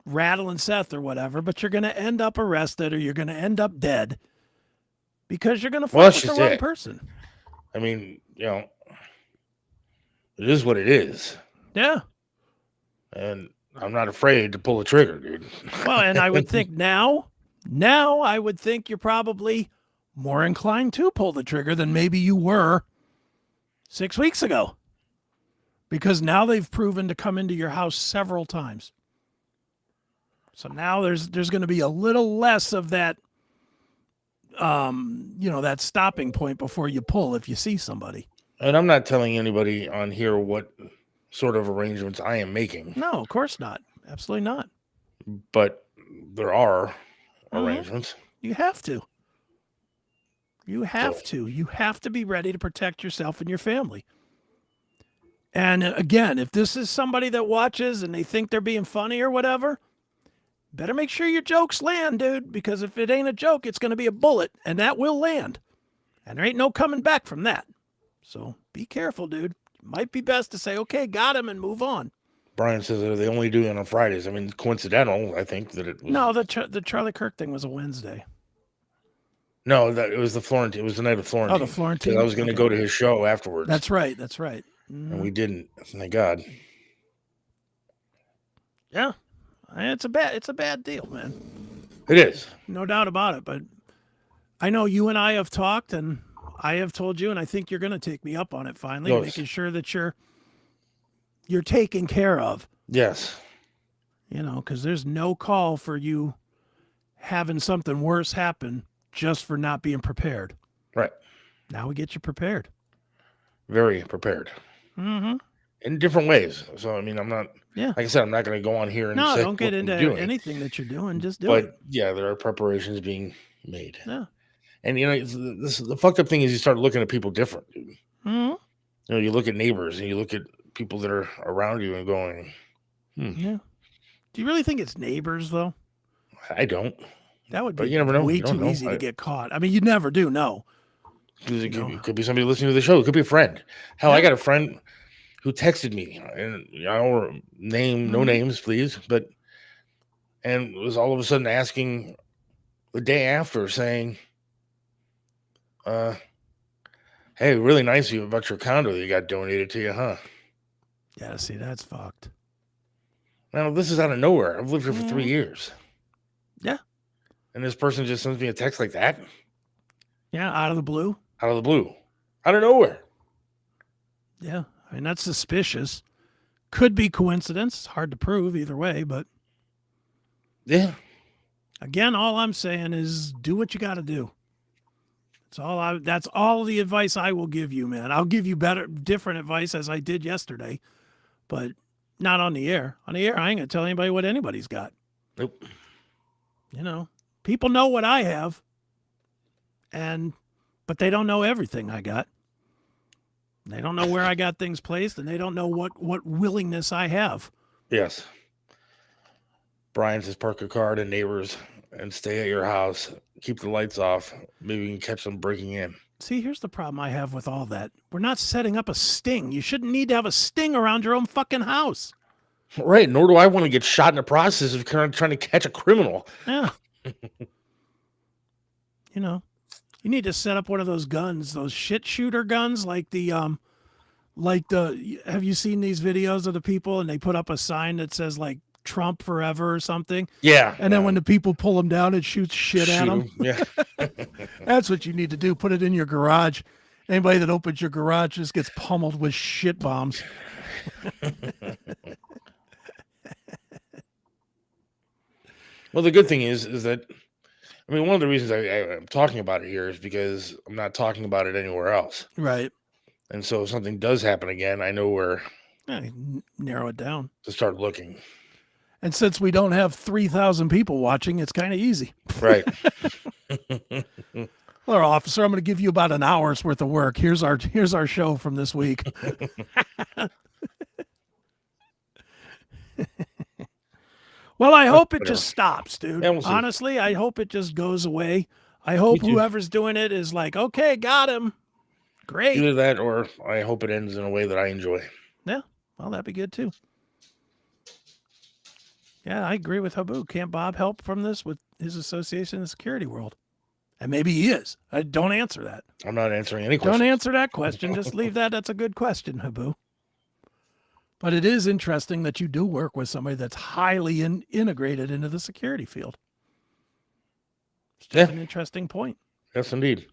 rattling Seth or whatever, but you're going to end up arrested or you're going to end up dead because you're going to fuck with the wrong person. I mean, it is what it is. Yeah. And I'm not afraid to pull the trigger, dude. Well, and I would think now Now I would think you're probably more inclined to pull the trigger than maybe you were 6 weeks ago. Because now they've proven to come into your house several times. So now there's going to be a little less of that, that stopping point before you pull if you see somebody. And I'm not telling anybody on here what sort of arrangements I am making. No, of course not. Absolutely not. But there are arrangements. You have to. You have to. You have to be ready to protect yourself and your family. And again, if this is somebody that watches and they think they're being funny or whatever, better make sure your jokes land, dude, because if it ain't a joke, it's going to be a bullet, and that will land. And there ain't no coming back from that. So be careful, dude. It might be best to say, okay, got him, and move on. Brian says that they only do it on Fridays. I mean, coincidental, I think, that it was... No, the Charlie Kirk thing was a Wednesday. No, it was it was the night of Florentine. Oh, the Florentine? I was going to go to his show afterwards. That's right. And we didn't. Thank God. Yeah. It's a bad deal, man. It is. No doubt about it. But I know you and I have talked, and I have told you, and I think you're going to take me up on it finally, making sure that you're taken care of. Yes. Because there's no call for you having something worse happen just for not being prepared. Right. Now we get you prepared. Very prepared. Mm-hmm. In different ways. So, I mean, I'm not... Yeah. Like I said, I'm not going to go on here and say don't get into anything that you're doing. Just do it. But, yeah, there are preparations being made. Yeah. And, the fucked up thing is you start looking at people different, dude. Mm-hmm. You look at neighbors and you look at people that are around you and going, Yeah. Do you really think it's neighbors, though? I don't. That would be you never know. way too easy to get caught. I mean, you never do know. It could be somebody listening to the show. It could be a friend. Hell, I got a friend who texted me, and I don't name, no names, please, and was all of a sudden asking the day after, saying, hey, really nice of you about your condo that you got donated to you, huh? Yeah, see, that's fucked. Now, this is out of nowhere. I've lived here for 3 years. Yeah. And this person just sends me a text like that? Yeah, out of the blue. Out of the blue. Out of nowhere. Yeah, I mean, that's suspicious. Could be coincidence. It's hard to prove either way, but... Yeah. Again, all I'm saying is do what you got to do. That's all the advice I will give you, man. I'll give you different advice as I did yesterday, but not on the air. On the air, I ain't going to tell anybody what anybody's got. Nope. People know what I have, but they don't know everything I got. They don't know where I got things placed, and they don't know what willingness I have. Yes. Brian says park your car to neighbors and stay at your house. Keep the lights off. Maybe you can catch them breaking in. See, here's the problem I have with all that. We're not setting up a sting. You shouldn't need to have a sting around your own fucking house. Right. Nor do I want to get shot in the process of trying to catch a criminal. Yeah. You need to set up one of those guns, those shit shooter guns, have you seen these videos of the people and they put up a sign that says like Trump forever or something? Yeah. And then when the people pull them down, it shoots shit at them. Yeah. That's what you need to do. Put it in your garage. Anybody that opens your garage just gets pummeled with shit bombs. Well, the good thing is that, I mean, one of the reasons I'm talking about it here is because I'm not talking about it anywhere else. Right. And so if something does happen again, I know where narrow it down to start looking. And since we don't have 3,000 people watching, it's kind of easy. Right. Well, officer, I'm going to give you about an hour's worth of work. Here's our show from this week. Well, I hope it just stops, dude. Yeah, we'll see. Honestly, I hope it just goes away. I hope whoever's doing it is like, okay, got him. Great. Either that or I hope it ends in a way that I enjoy. Yeah, well, that'd be good too. Yeah, I agree with Habu. Can't Bob help from this with his association in the security world? And maybe he is. Don't answer that. I'm not answering any questions. Don't answer that question. Just leave that. That's a good question, Habu. But it is interesting that you do work with somebody that's highly integrated into the security field. It's just an interesting point. Yes, indeed.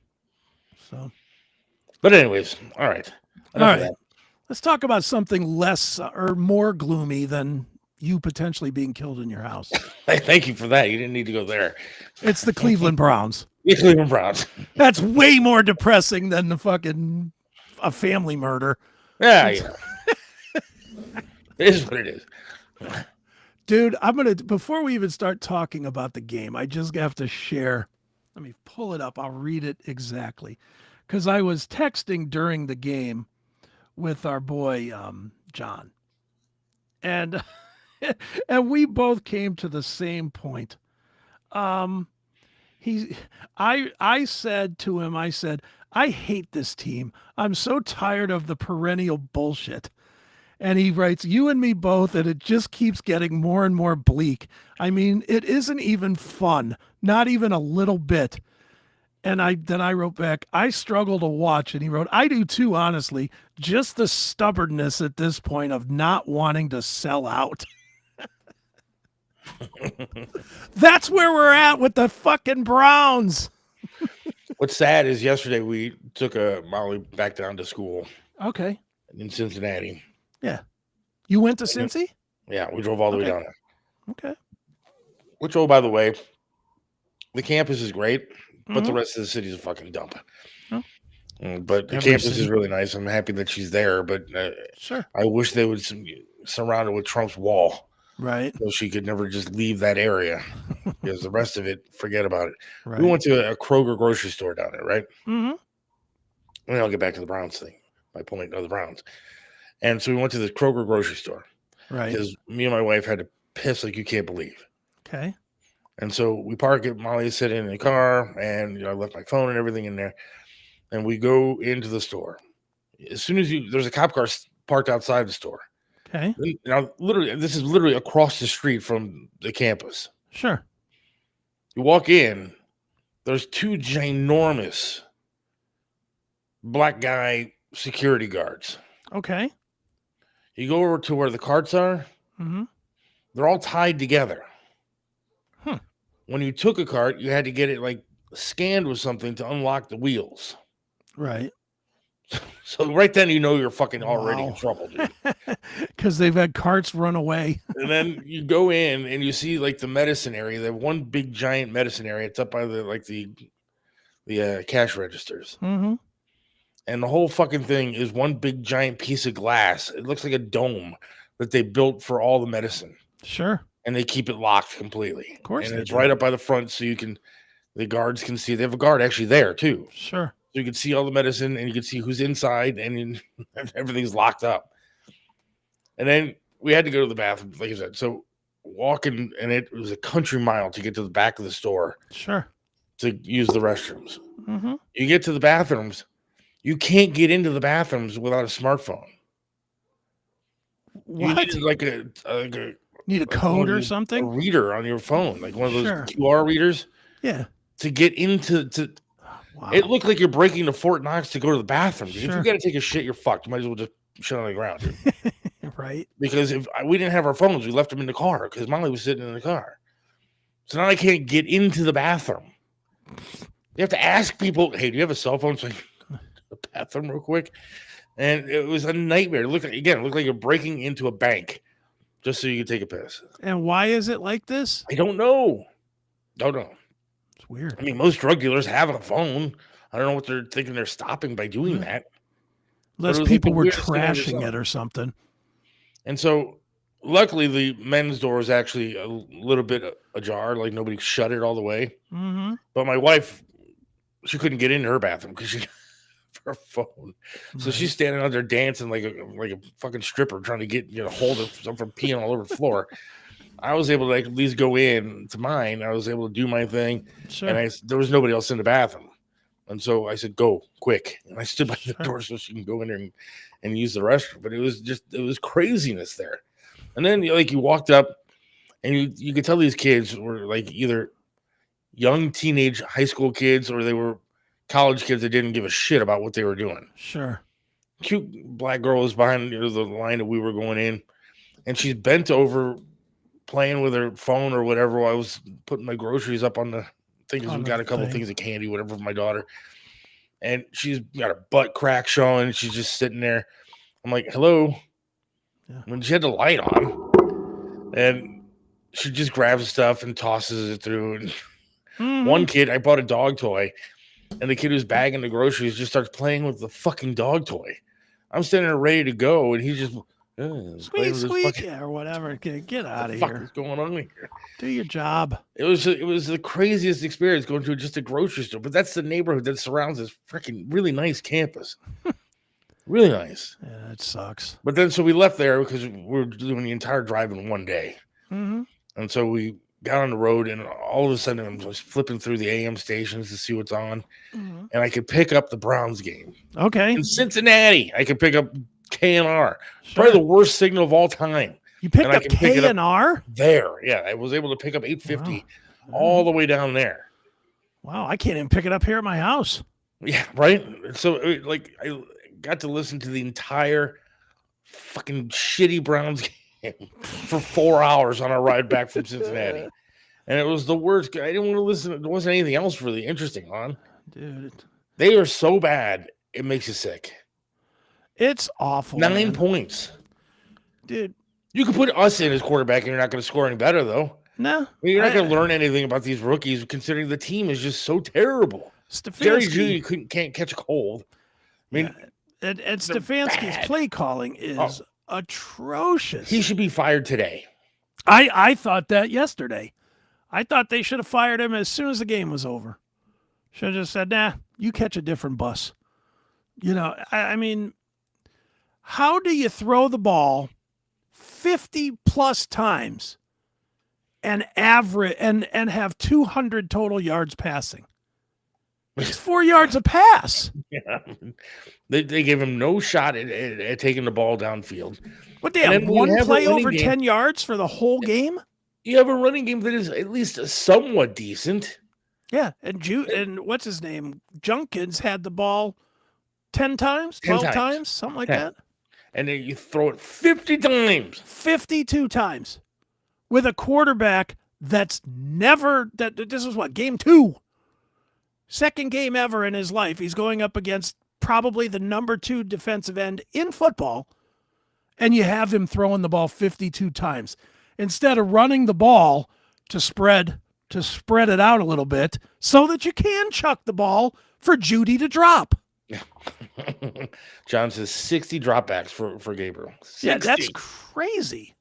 So, But anyways, all right. all right. Let's talk about something less or more gloomy than you potentially being killed in your house. Hey, thank you for that. You didn't need to go there. It's the Cleveland Browns. The Cleveland Browns. That's way more depressing than a family murder. Yeah. It is what it is. Dude, before we even start talking about the game, I just have to share. Let me pull it up. I'll read it exactly. Because I was texting during the game with our boy, John. And and we both came to the same point. I said to him, I hate this team. I'm so tired of the perennial bullshit. And he writes, you and me both, and it just keeps getting more and more bleak. I mean, it isn't even fun, not even a little bit. And then I wrote back, I struggle to watch. And he wrote, I do too, honestly. Just the stubbornness at this point of not wanting to sell out. That's where we're at with the fucking Browns. What's sad is yesterday we took Molly back down to school. Okay. In Cincinnati. Yeah. You went to Cincy? Yeah, we drove all the way down there. Okay. Which, oh, by the way, the campus is great, but the rest of the city is a fucking dump. Oh. But the campus is really nice. I'm happy that she's there, but sure. I wish they would surround it with Trump's wall. Right. So she could never just leave that area. Because the rest of it, forget about it. Right. We went to a Kroger grocery store down there, right? Mm-hmm. And I'll get back to the Browns thing. My point of the Browns. And so we went to the Kroger grocery store. Right. Because me and my wife had to piss like you can't believe. Okay. And so we park it. Molly's sitting in the car, and I left my phone and everything in there. And we go into the store. As soon as there's a cop car parked outside the store. Okay. Now, this is literally across the street from the campus. Sure. You walk in, there's two ginormous black guy security guards. Okay. You go over to where the carts are. Mm-hmm. They're all tied together. When you took a cart, you had to get it like scanned with something to unlock the wheels. Right. So right then you know you're fucking already in trouble, dude. Because they've had carts run away. And then you go in and you see like the medicine area. They have one big giant medicine area. It's up by the cash registers. Mm-hmm. And the whole fucking thing is one big giant piece of glass. It looks like a dome that they built for all the medicine. Sure. And they keep it locked completely. Of course. And it's right up by the front so the guards can see. They have a guard actually there too. Sure. So you can see all the medicine and you can see who's inside and everything's locked up. And then we had to go to the bathroom, like I said. So walking, and it was a country mile to get to the back of the store. Sure. To use the restrooms. Mm-hmm. You get to the bathrooms. You can't get into the bathrooms without a smartphone. What? You need need a code or something? A reader on your phone, like one of those Sure. QR readers. Yeah. To get into Wow. It looked like you're breaking to Fort Knox to go to the bathroom. Dude. Sure. If you got to take a shit, you're fucked. You might as well just shit on the ground. Dude. Right. Because if we didn't have our phones, we left them in the car because Molly was sitting in the car. So now I can't get into the bathroom. You have to ask people, hey, do you have a cell phone? So I can go to the bathroom real quick. And it was a nightmare. It looked like you're breaking into a bank just so you can take a piss. And why is it like this? I don't know. Don't know. It's weird. I mean, most drug dealers have a phone. I don't know what they're thinking they're stopping by doing that. Unless people were trashing it or something. And so, luckily, the men's door was actually a little bit ajar. Like, nobody shut it all the way. Mm-hmm. But my wife, she couldn't get into her bathroom because she her phone. So she's standing out there dancing like a fucking stripper trying to get hold of something from peeing all over the floor. I was able to at least go in to mine. I was able to do my thing. Sure. And there was nobody else in the bathroom. And so I said, go quick. And I stood by the door so she can go in there and use the restroom. But it was craziness there. And then you walked up and you could tell these kids were like either young teenage high school kids or they were college kids that didn't give a shit about what they were doing. Sure. Cute black girl was behind the line that we were going in, and she's bent over playing with her phone or whatever while I was putting my groceries up on the thinking we On got the a couple thing. things of candy, whatever, for my daughter. And she's got her butt crack showing. She's just sitting there. I'm like, hello. Yeah. When she had the light on, and she just grabs stuff and tosses it through. And one kid, I bought a dog toy, and the kid who's bagging the groceries just starts playing with the fucking dog toy. I'm standing there ready to go, and he's just Squeak, squeak, yeah, or whatever. Get out of fuck here. is going on here? Do your job. It was the craziest experience going to just a grocery store, but that's the neighborhood that surrounds this freaking really nice campus. Really nice. Yeah, that sucks. But then, so we left there because we were doing the entire drive in one day. Mm-hmm. And so we got on the road, and all of a sudden, I was flipping through the AM stations to see what's on. Mm-hmm. And I could pick up the Browns game. Okay. In Cincinnati, I could pick up KNR. Sure. Probably the worst signal of all time. You picked And I up can pick it up KNR? There. Yeah, I was able to pick up 850 all the way down there. Wow, I can't even pick it up here at my house. Yeah, right? So, like, I got to listen to the entire fucking shitty Browns game for 4 hours on our ride back from Cincinnati. And it was the worst. I didn't want to listen. There wasn't anything else really interesting on. Dude. They are so bad, it makes you sick. It's awful. 9 man. points. Dude. You could put us in as quarterback, and you're not going to score any better, though. No. I mean, you're not going to learn anything about these rookies, considering the team is just so terrible. Jerry Jr. can't catch a cold. I mean, and Stefanski's play calling is atrocious. He should be fired today. I thought that yesterday. I thought they should have fired him as soon as the game was over. Should have just said, nah, you catch a different bus. You know, I mean, how do you throw the ball 50 plus times and average and have 200 total yards passing? It's 4 yards a pass. Yeah. They gave him no shot at taking the ball downfield. But they have one play over 10 yards for the whole game? You have a running game that is at least somewhat decent. Yeah, and what's his name? Junkins had the ball 10 times, 12 times, something like that. And then you throw it 50 times. 52 times. With a quarterback that's never this is what, game 2. Second game ever in his life. He's going up against probably the number 2 defensive end in football, and you have him throwing the ball 52 times. Instead of running the ball to spread it out a little bit so that you can chuck the ball for Judy to drop. John says 60 dropbacks for Gabriel. 60. Yeah, that's crazy.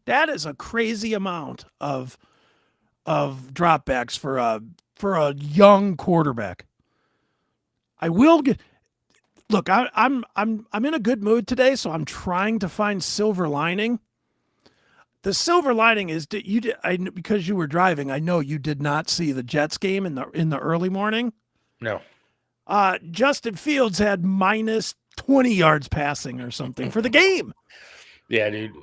That is a crazy amount of dropbacks for a young quarterback. I will get. Look, I'm in a good mood today, so I'm trying to find silver lining. The silver lining is that because you were driving, I know you did not see the Jets game in the early morning. No. Justin Fields had minus 20 yards passing or something for the game. Yeah, dude.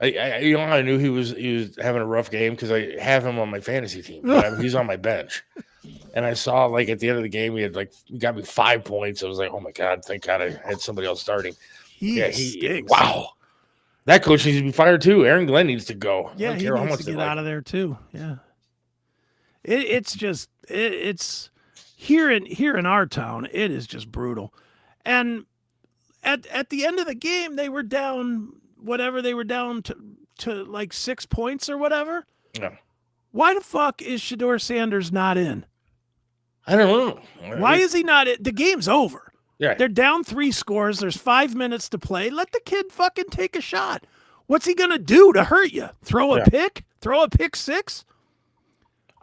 I knew he was having a rough game because I have him on my fantasy team. But he's on my bench. And I saw, like, at the end of the game, he got me 5 points. I was like, oh, my God, thank God I had somebody else starting. He stinks. Wow. That coach needs to be fired, too. Aaron Glenn needs to go. Yeah, he needs to get out of there, too. Yeah. It's here in our town, it is just brutal. And at the end of the game, they were down whatever they were down to like 6 points or whatever. No. Why the fuck is Shedeur Sanders not in? I don't know. Why is he not in? The game's over. Yeah. They're down 3 scores. There's 5 minutes to play. Let the kid fucking take a shot. What's he going to do to hurt you? Throw a pick? Throw a pick 6?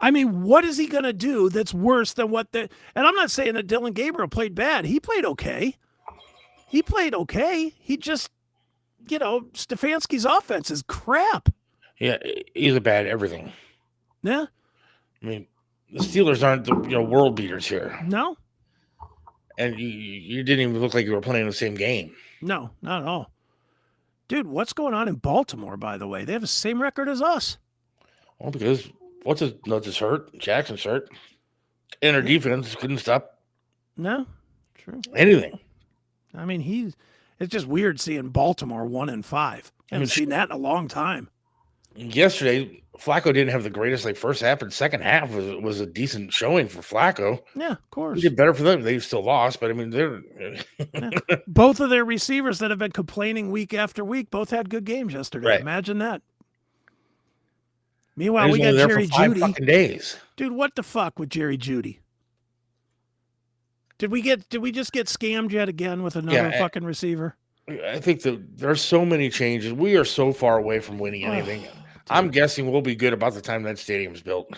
I mean, what is he going to do that's worse than what and I'm not saying that Dylan Gabriel played bad. He played okay. He just, Stefanski's offense is crap. Yeah, he's a bad everything. Yeah. I mean, the Steelers aren't the world beaters here. No. And you didn't even look like you were playing the same game. No, not at all. Dude, what's going on in Baltimore, by the way? They have the same record as us. Well, because what's his nuts is hurt? Jackson's hurt. And our defense couldn't stop. No, true. Anything. I mean, it's just weird seeing Baltimore 1-5. I haven't seen that in a long time. Yesterday, Flacco didn't have the greatest first half, and second half was a decent showing for Flacco. Yeah, of course. He did better for them. They still lost, but I mean, they're both of their receivers that have been complaining week after week both had good games yesterday. Right. Imagine that. Meanwhile, we He got was only there Jerry for 5 Jeudy. fucking days. Dude, what the fuck with Jerry Jeudy? Did we just get scammed yet again with another fucking receiver? I think that there's so many changes. We are so far away from winning anything. I'm guessing we'll be good about the time that stadium's built.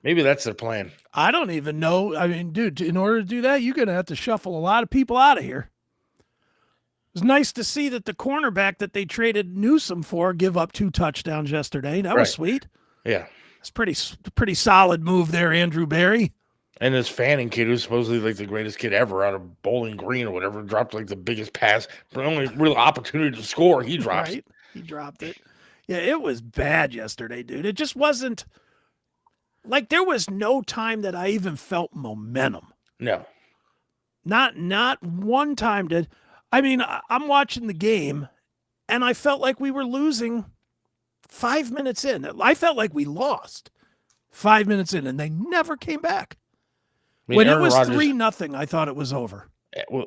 Maybe that's their plan. I don't even know. I mean, dude, in order to do that, you're going to have to shuffle a lot of people out of here. It was nice to see that the cornerback that they traded Newsome for give up 2 touchdowns yesterday. That was sweet. Yeah. It's pretty solid move there, Andrew Berry. And this Fanning kid, who's supposedly the greatest kid ever out of Bowling Green or whatever, dropped the biggest pass. The only real opportunity to score, he drops. Right. He dropped it. Yeah, it was bad yesterday, dude. It just wasn't there was no time that I even felt momentum. No. Not one time did. I mean, I'm watching the game, and I felt like we were losing 5 minutes in. I felt like we lost 5 minutes in, and they never came back. I mean, When Aaron it was Rodgers, 3-0, I thought it was over. Well,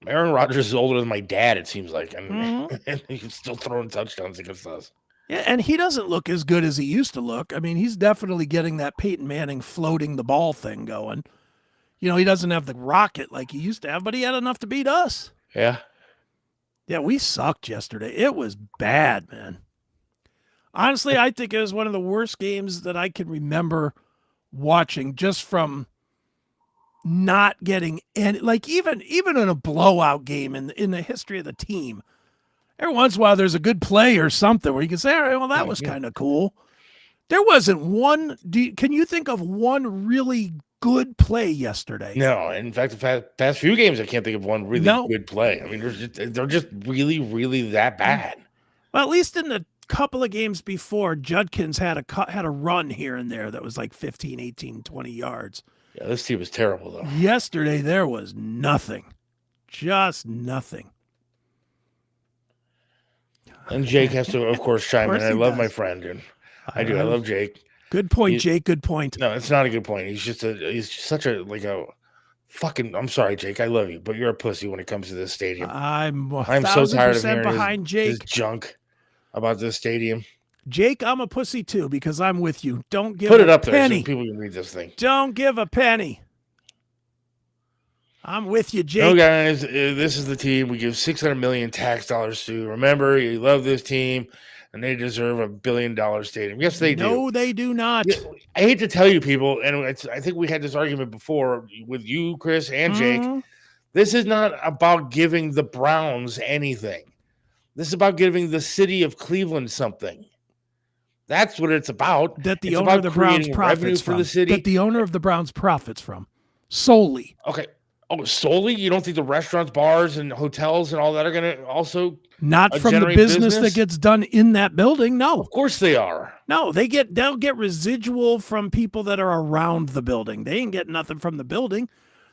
Aaron Rodgers is older than my dad, it seems like. And he's still throwing touchdowns against us. Yeah, and he doesn't look as good as he used to look. I mean, he's definitely getting that Peyton Manning floating the ball thing going. He doesn't have the rocket like he used to have, but he had enough to beat us. Yeah. Yeah, we sucked yesterday. It was bad, man. Honestly, I think it was one of the worst games that I can remember watching, just from not getting any, even in a blowout game in the history of the team. Every once in a while, there's a good play or something where you can say, all right, well, that was kind of cool. There wasn't one. Can you think of one really good play yesterday? No. In fact, the past few games, I can't think of one really good play. I mean, they're just really, really that bad. Well, at least in the couple of games before, Judkins had a run here and there that was 15, 18, 20 yards. Yeah, this team was terrible, though. Yesterday, there was nothing. Just nothing. And Jake has to, of course, chime in. I love my friend, dude. I do. I love Jake. Good point, Jake. Good point. No, it's not a good point. He's just such a fucking. I'm sorry, Jake. I love you, but you're a pussy when it comes to this stadium. I'm so tired of hearing behind Jake. his junk about this stadium. Jake, I'm a pussy too because I'm with you. Don't give Put it up penny. there so people can read this thing. Don't give a penny. I'm with you, Jake. No, guys, this is the team we give $600 million tax dollars to. Remember, you love this team, and they deserve $1 billion stadium. Yes, they do. No, they do not. I hate to tell you, people, and I think we had this argument before with you, Chris, and Jake. This is not about giving the Browns anything. This is about giving the city of Cleveland something. That's what it's about. That the owner of the Browns profits from. For the city. That the owner of the Browns profits from. Solely. Okay. Oh, solely? You don't think the restaurants, bars, and hotels and all that are going to also not from the business that gets done in that building? No. Of course they are. No, they'll get residual from people that are around the building. They ain't getting nothing from the building.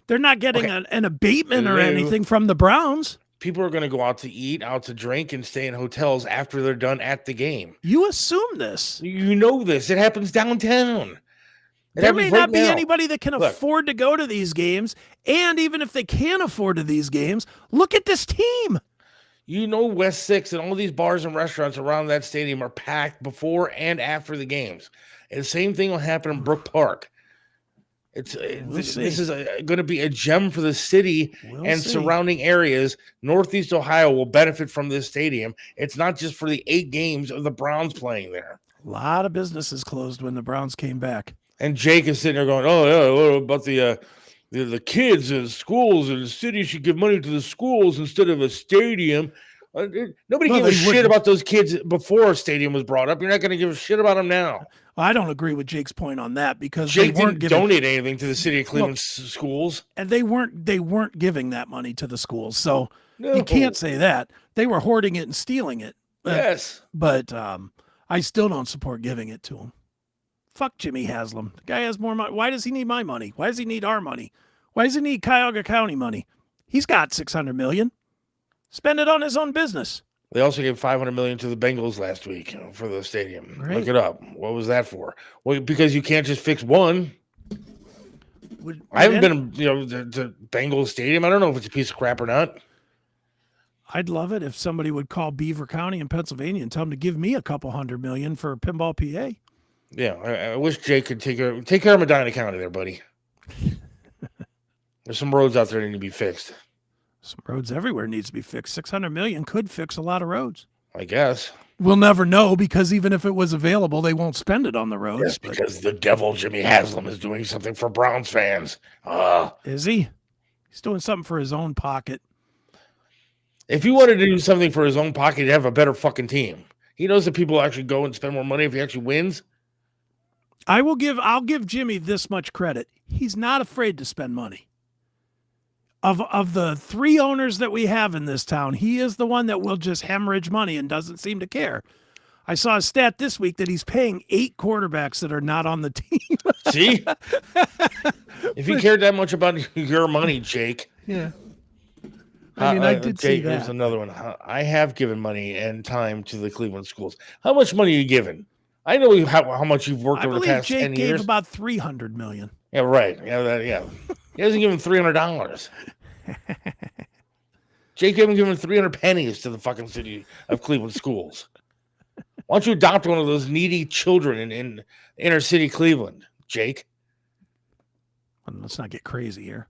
They're not getting an abatement or anything from the Browns. People are going to go out to eat, out to drink, and stay in hotels after they're done at the game. You assume this. You know this. It happens downtown. There may not be anybody that can afford to go to these games, and even if they can afford to these games, look at this team. You know West 6 and all these bars and restaurants around that stadium are packed before and after the games. And the same thing will happen in Brook Park. This is going to be a gem for the city and surrounding areas. Northeast Ohio will benefit from this stadium. It's not just for the 8 games of the Browns playing there. A lot of businesses closed when the Browns came back. And Jake is sitting there going, "Oh yeah, what about the kids and schools, and the city should give money to the schools instead of a stadium." Nobody gave a shit about those kids before a stadium was brought up. You're not going to give a shit about them now. I don't agree with Jake's point on that because Jake they weren't didn't donate anything to the city of Cleveland schools, and they weren't giving that money to the schools. So you can't say that. They were hoarding it and stealing it. But I still don't support giving it to them. Fuck Jimmy Haslam. The guy has more money. Why does he need my money? Why does he need our money? Why does he need Cuyahoga County money? He's got $600 million. Spend it on his own business. They also gave $500 million to the Bengals last week for the stadium. Right. Look it up. What was that for? Well, because you can't just fix one. I haven't been, to Bengals Stadium. I don't know if it's a piece of crap or not. I'd love it if somebody would call Beaver County in Pennsylvania and tell them to give me a couple $100 million for Pinball PA. Yeah, I wish Jake could take care of Medina County there, buddy. There's some roads out there that need to be fixed. Some roads everywhere needs to be fixed. $600 million could fix a lot of roads. I guess. We'll never know because even if it was available, they won't spend it on the roads. Yes, because the devil Jimmy Haslam is doing something for Browns fans. Is he? He's doing something for his own pocket. If he wanted to do something for his own pocket, he'd have a better fucking team. He knows that people actually go and spend more money if he actually wins. I'll give Jimmy this much credit. He's not afraid to spend money. Of the 3 owners that we have in this town, he is the one that will just hemorrhage money and doesn't seem to care. I saw a stat this week that he's paying 8 quarterbacks that are not on the team. See? If he cared that much about your money, Jake. Yeah. I mean, I did see that. Here's another one. I have given money and time to the Cleveland schools. How much money are you giving? I know how much you've worked over the past 10 years. Jake gave about $300 million. Yeah, right. Yeah. He hasn't given $300. Jake hasn't given 300 pennies to the fucking city of Cleveland schools. Why don't you adopt one of those needy children in inner city Cleveland, Jake? Well, let's not get crazy here.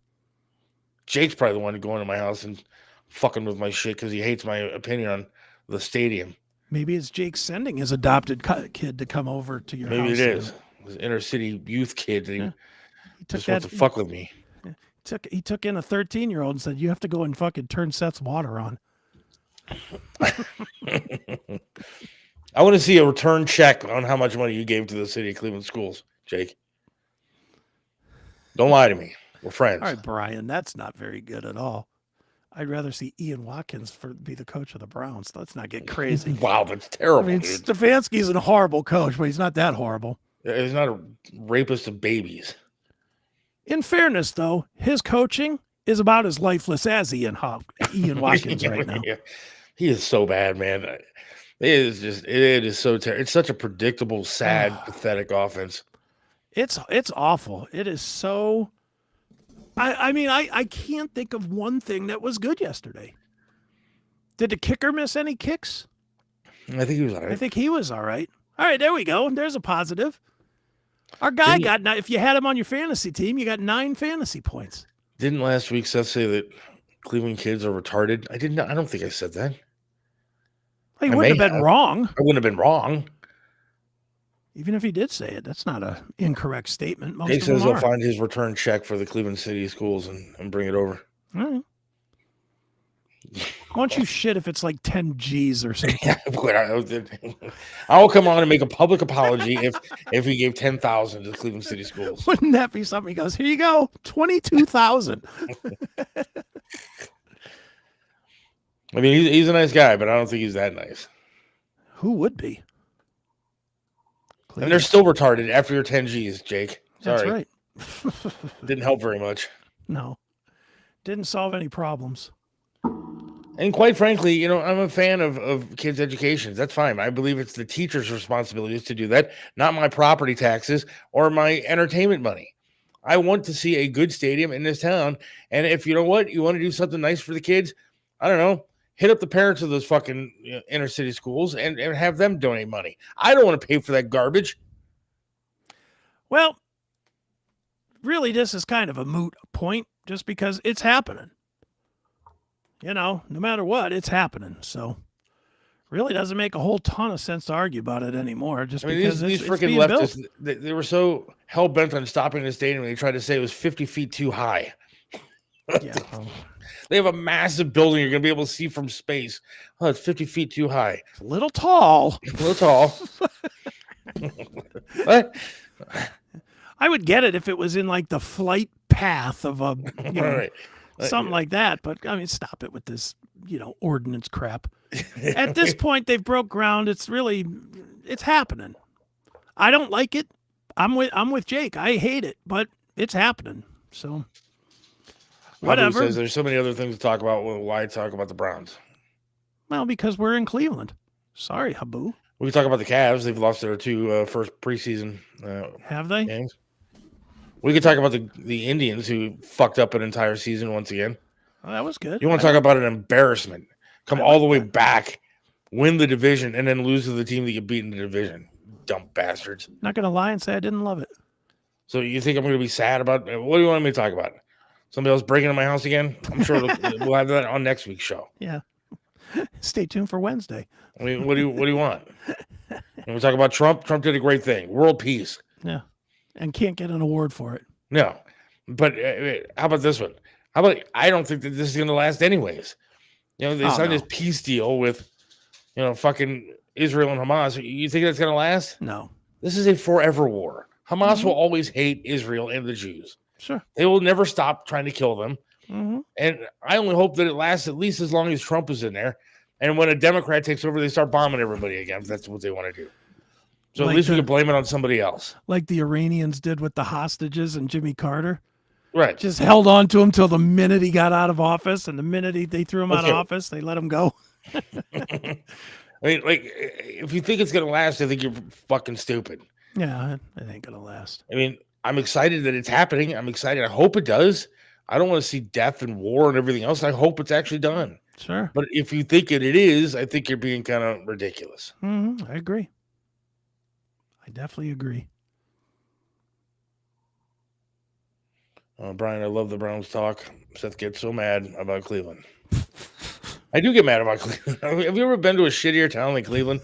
Jake's probably the one going to my house and fucking with my shit because he hates my opinion on the stadium. Maybe it's Jake sending his adopted kid to come over to your house. Maybe it is. His inner city youth kid that he just wants to fuck with me. He took in a 13-year-old and said, you have to go and fucking turn Seth's water on. I want to see a return check on how much money you gave to the city of Cleveland schools, Jake. Don't lie to me. We're friends. All right, Brian, that's not very good at all. I'd rather see Ian Watkins be the coach of the Browns. Let's not get crazy. Wow, that's terrible. I mean, dude. Stefanski's a horrible coach, but he's not that horrible. He's not a rapist of babies. In fairness, though, his coaching is about as lifeless as Ian Watkins right now. Yeah. He is so bad, man. It is so terrible. It's such a predictable, sad, pathetic offense. It's awful. It is so. I mean, I can't think of one thing that was good yesterday. Did the kicker miss any kicks? I think he was all right. I think he was all right. All right, there we go. There's a positive. Our guy if you had him on your fantasy team, you got 9 fantasy points. Didn't last week Seth say that Cleveland kids are retarded? I don't think I said that. Well, he wouldn't have been wrong. I wouldn't have been wrong. Even if he did say it, that's not an incorrect statement. Most Jake of them says he'll are. find his return check for the Cleveland City schools and bring it over. All right. Why don't you shit if it's like 10 G's or something? I'll come on and make a public apology if he gave 10,000 to the Cleveland City schools. Wouldn't that be something? He goes, here you go, 22,000. I mean, he's a nice guy, but I don't think he's that nice. Who would be? And they're still retarded after your 10 G's, Jake. Sorry. That's right. Didn't help very much. No. Didn't solve any problems. And quite frankly, I'm a fan of kids' education. That's fine. I believe it's the teacher's responsibility to do that, not my property taxes or my entertainment money. I want to see a good stadium in this town. And if you want to do something nice for the kids, I don't know, hit up the parents of those fucking inner city schools and have them donate money. I don't want to pay for that garbage. Well, really, this is kind of a moot point just because it's happening. No matter what, it's happening. So really doesn't make a whole ton of sense to argue about it anymore. Because these it's freaking being leftists, built. they were so hell bent on stopping the stadium. They tried to say it was 50 feet too high. Yeah. They have a massive building you're going to be able to see from space. Oh, it's 50 feet too high. A little tall. A little tall. What? I would get it if it was in like the flight path of a Right. something like that. But I mean, stop it with this, ordinance crap. At this point, they've broke ground. It's happening. I don't like it. I'm with Jake. I hate it, but it's happening. So whatever. Says there's so many other things to talk about. Why talk about the Browns? Well, because we're in Cleveland. Sorry, Habu. We can talk about the Cavs. They've lost their two first preseason Have they? games. We could talk about the Indians who fucked up an entire season once again. Oh, that was good. You want to talk about an embarrassment? Come all the way back, win the division, and then lose to the team that you beat in the division. Dumb bastards. Not going to lie and say I didn't love it. So you think I'm going to be sad about? What do you want me to talk about? Somebody else breaking into my house again? I'm sure we'll have that on next week's show. Yeah. Stay tuned for Wednesday. I mean, what do you want? And we talk about Trump. Trump did a great thing. World peace. Yeah. And can't get an award for it. No. But how about this one? How about I don't think that this is going to last anyways. You know, they signed this peace deal with, fucking Israel and Hamas. You think that's going to last? No. This is a forever war. Hamas will always hate Israel and the Jews. Sure. They will never stop trying to kill them. Mm-hmm. And I only hope that it lasts at least as long as Trump is in there. And when a Democrat takes over, they start bombing everybody again. If that's what they want to do. So at least we can blame it on somebody else. Like the Iranians did with the hostages and Jimmy Carter. Right. Just held on to him till the minute he got out of office. And the minute they threw him out of office, they let him go. I mean, like, if you think it's going to last, I think you're fucking stupid. Yeah, it ain't going to last. I mean, I'm excited that it's happening. I'm excited. I hope it does. I don't want to see death and war and everything else. I hope it's actually done. Sure. But if you think it is, I think you're being kind of ridiculous. Mm-hmm. I agree. I definitely agree. Brian, I love the Browns talk. Seth gets so mad about Cleveland. I do get mad about Cleveland. Have you ever been to a shittier town like Cleveland?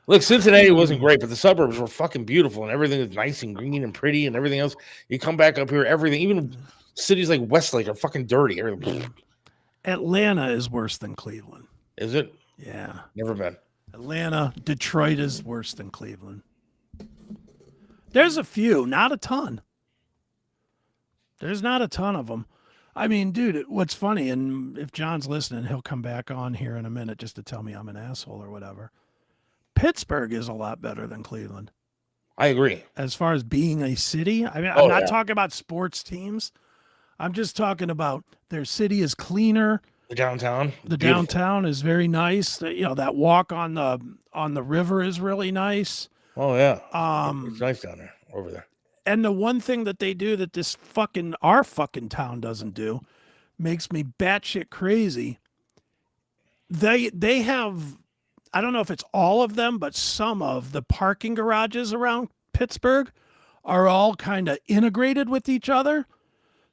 Look, Cincinnati wasn't great, but the suburbs were fucking beautiful and everything is nice and green and pretty and everything else. You come back up here, everything, even cities like Westlake are fucking dirty. Atlanta is worse than Cleveland. Is it? Yeah. Never been. Atlanta, Detroit is worse than Cleveland. There's a few, not a ton. There's not a ton of them. I mean, dude, what's funny, and if John's listening, he'll come back on here in a minute just to tell me I'm an asshole or whatever. Pittsburgh is a lot better than Cleveland. I agree. As far as being a city, I mean, I'm not talking about sports teams. I'm just talking about their city is cleaner. The downtown. The downtown is very nice. That walk on the river is really nice. Oh yeah. It's nice down there, over there. And the one thing that they do that our fucking town doesn't do makes me batshit crazy. They have, I don't know if it's all of them, but some of the parking garages around Pittsburgh are all kind of integrated with each other.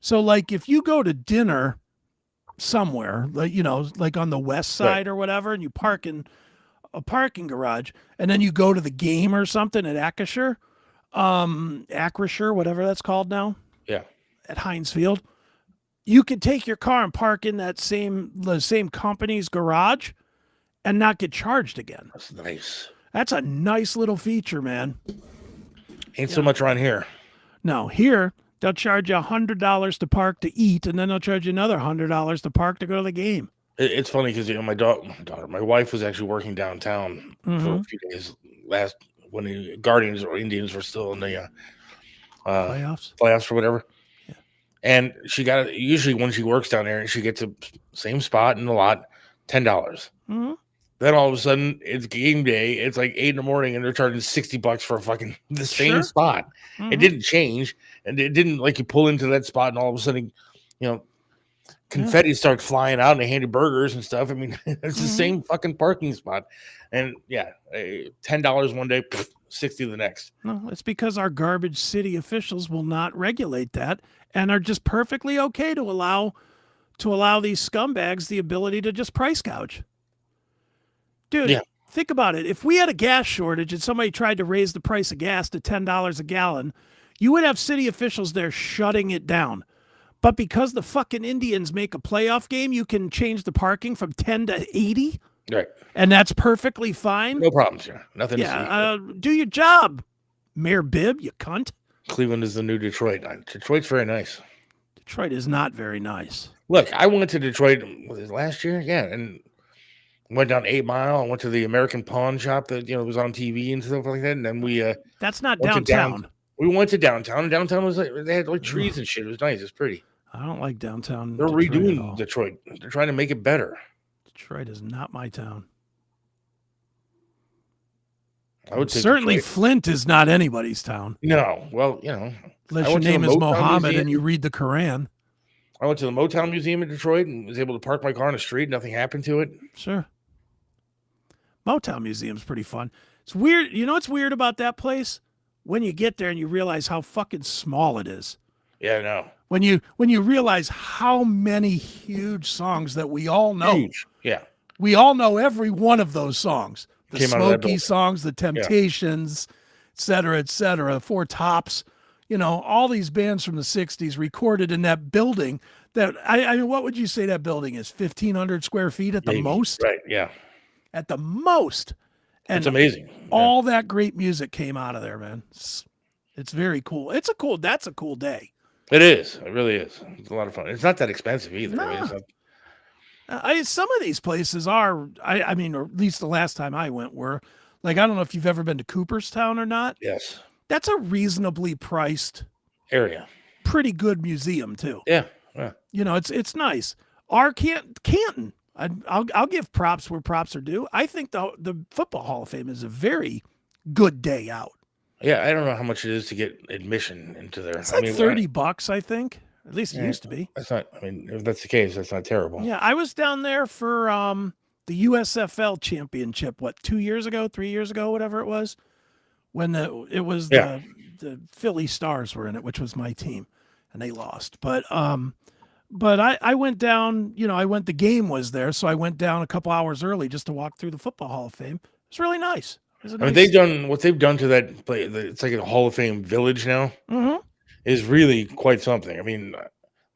So like if you go to dinner somewhere, like on the west side or whatever, and you park in a parking garage, and then you go to the game or something at Acrisure, whatever that's called now. Yeah. At Heinz Field, you could take your car and park in the same company's garage and not get charged again. That's nice. That's a nice little feature, man. Ain't so much around here. No, here they'll charge you $100 to park to eat, and then they'll charge you another $100 to park to go to the game. It's funny because my wife was actually working downtown for a few days when the Guardians or Indians were still in the playoffs or whatever. Yeah. And she got usually when she works down there, she gets a same spot in the lot, $10. Mm-hmm. Then all of a sudden it's game day. It's like 8 a.m. and they're charging $60 for the same spot. Mm-hmm. It didn't change, and it didn't like you pull into that spot and all of a sudden, confetti starts flying out and they hand you burgers and stuff. I mean, it's the same fucking parking spot, and $10 one day, $60 the next. No, it's because our garbage city officials will not regulate that and are just perfectly okay to allow these scumbags the ability to just price gouge. Dude, think about it. If we had a gas shortage and somebody tried to raise the price of gas to $10 a gallon, you would have city officials there shutting it down. But because the fucking Indians make a playoff game, you can change the parking from 10 to 80. Right. And that's perfectly fine. No problems here. Nothing to see. Do your job, Mayor Bibb, you cunt. Cleveland is the new Detroit. Detroit's very nice. Detroit is not very nice. Look, I went to Detroit last year, and went down 8 Mile. I went to the American Pawn Shop that was on TV and stuff like that. And then we that's not downtown. We went to downtown, and downtown was like they had like trees and shit. It was nice. It's pretty. I don't like downtown. They're redoing Detroit. They're trying to make it better. Detroit is not my town. I would say Certainly Detroit. Flint is not anybody's town. No. Well, you know. Unless I your went to the name is Motown Mohammed Museum. and you read the Quran. I went to the Motown Museum in Detroit and was able to park my car on the street. Nothing happened to it. Sure. Motown Museum's pretty fun. It's weird. You know what's weird about that place? When you get there and you realize how fucking small it is. Yeah, I know. When you realize how many huge songs that we all know. Huge. Yeah. We all know every one of those songs. The Came out of that Smokey building. songs, the Temptations, et cetera, Four Tops. You know, all these bands from the 60s recorded in that building that, I mean, what would you say that building is? 1,500 square feet at the Maybe. most? Right, yeah. At the most. And It's amazing. all that great music came out of there, man. It's very cool. That's a cool day. It is. It really is. It's a lot of fun. It's not that expensive either. I mean, it's not, Some of these places are, I mean, or at least the last time I went were, like, I don't know if you've ever been to Cooperstown or not. yes. That's a reasonably priced, Area. pretty good museum too. Yeah. Yeah. You know, it's nice. Our Canton, I'll give props where props are due. I think the Football Hall of Fame is a very good day out. Yeah, I don't know how much it is to get admission into there. It's like $30, I think. At least it used to be. That's not. I mean, if that's the case, that's not terrible. Yeah, I was down there for the USFL championship. What, 2 years ago, 3 years ago, whatever it was, when the Philly Stars were in it, which was my team, and they lost. But I went down. You know, the game was there, so I went down a couple hours early just to walk through the Football Hall of Fame. It's really nice. I mean, they've done what they've done to that place. It's like a Hall of Fame village now. Mm-hmm. Is really quite something. I mean,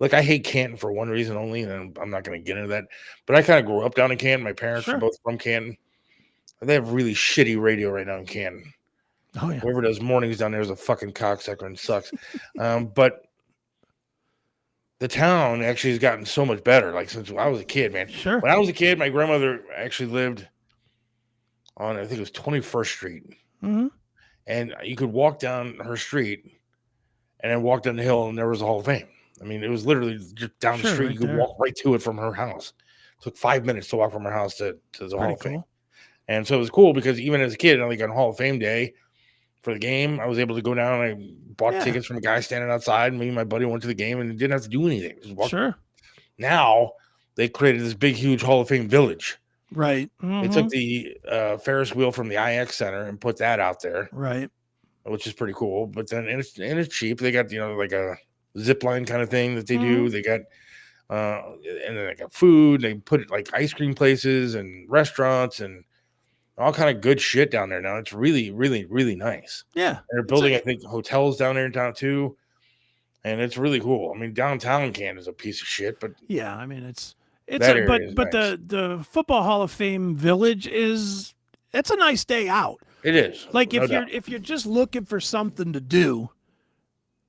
like, I hate Canton for one reason only, and I'm not going to get into that. But I kind of grew up down in Canton. My parents are both from Canton. They have really shitty radio right now in Canton. Oh yeah. Whoever does mornings down there is a fucking cocksucker and sucks. But the town actually has gotten so much better. Like, since I was a kid, man. Sure. When I was a kid, my grandmother actually lived on, I think it was 21st Street. Mm-hmm. And you could walk down her street and then walk down the hill, and there was a Hall of Fame. I mean, it was literally just down the street. Right You could there. walk right to it from her house. It took 5 minutes to walk from her house to the Hall of Fame. Cool. And so it was cool because even as a kid, like on Hall of Fame day for the game, I was able to go down and I bought tickets from a guy standing outside. Me and my buddy went to the game and didn't have to do anything. Just walk. Sure. Now they created this big, huge Hall of Fame village. Right. They Mhm. took the Ferris wheel from the IX Center and put that out there, Right. which is pretty cool. But then and it's cheap. They got, you know, like a zip line kind of thing that they do. They got and then they got food. They put like ice cream places and restaurants and all kind of good shit down there now. It's really, really, really nice. Yeah. And they're building, I think, hotels down there in town too. And it's really cool. I mean, downtown Canton is a piece of shit, but Yeah, I mean it's That area is but nice. the Football Hall of Fame village it's a nice day out. it is. Like no if doubt. you're just looking for something to do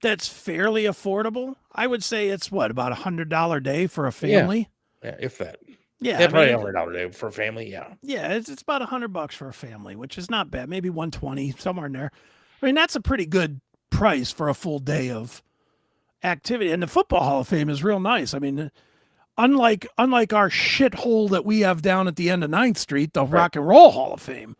that's fairly affordable, I would say it's what, about $100 day for a family? Yeah, if that. Yeah. Yeah, I probably mean, $100 a day for a family. Yeah. yeah, it's about $100 for a family, which is not bad. Maybe 120, somewhere in there. I mean, that's a pretty good price for a full day of activity. And the Football Hall of Fame is real nice. I mean, unlike our shithole that we have down at the end of 9th Street, the Rock and Roll Hall of Fame,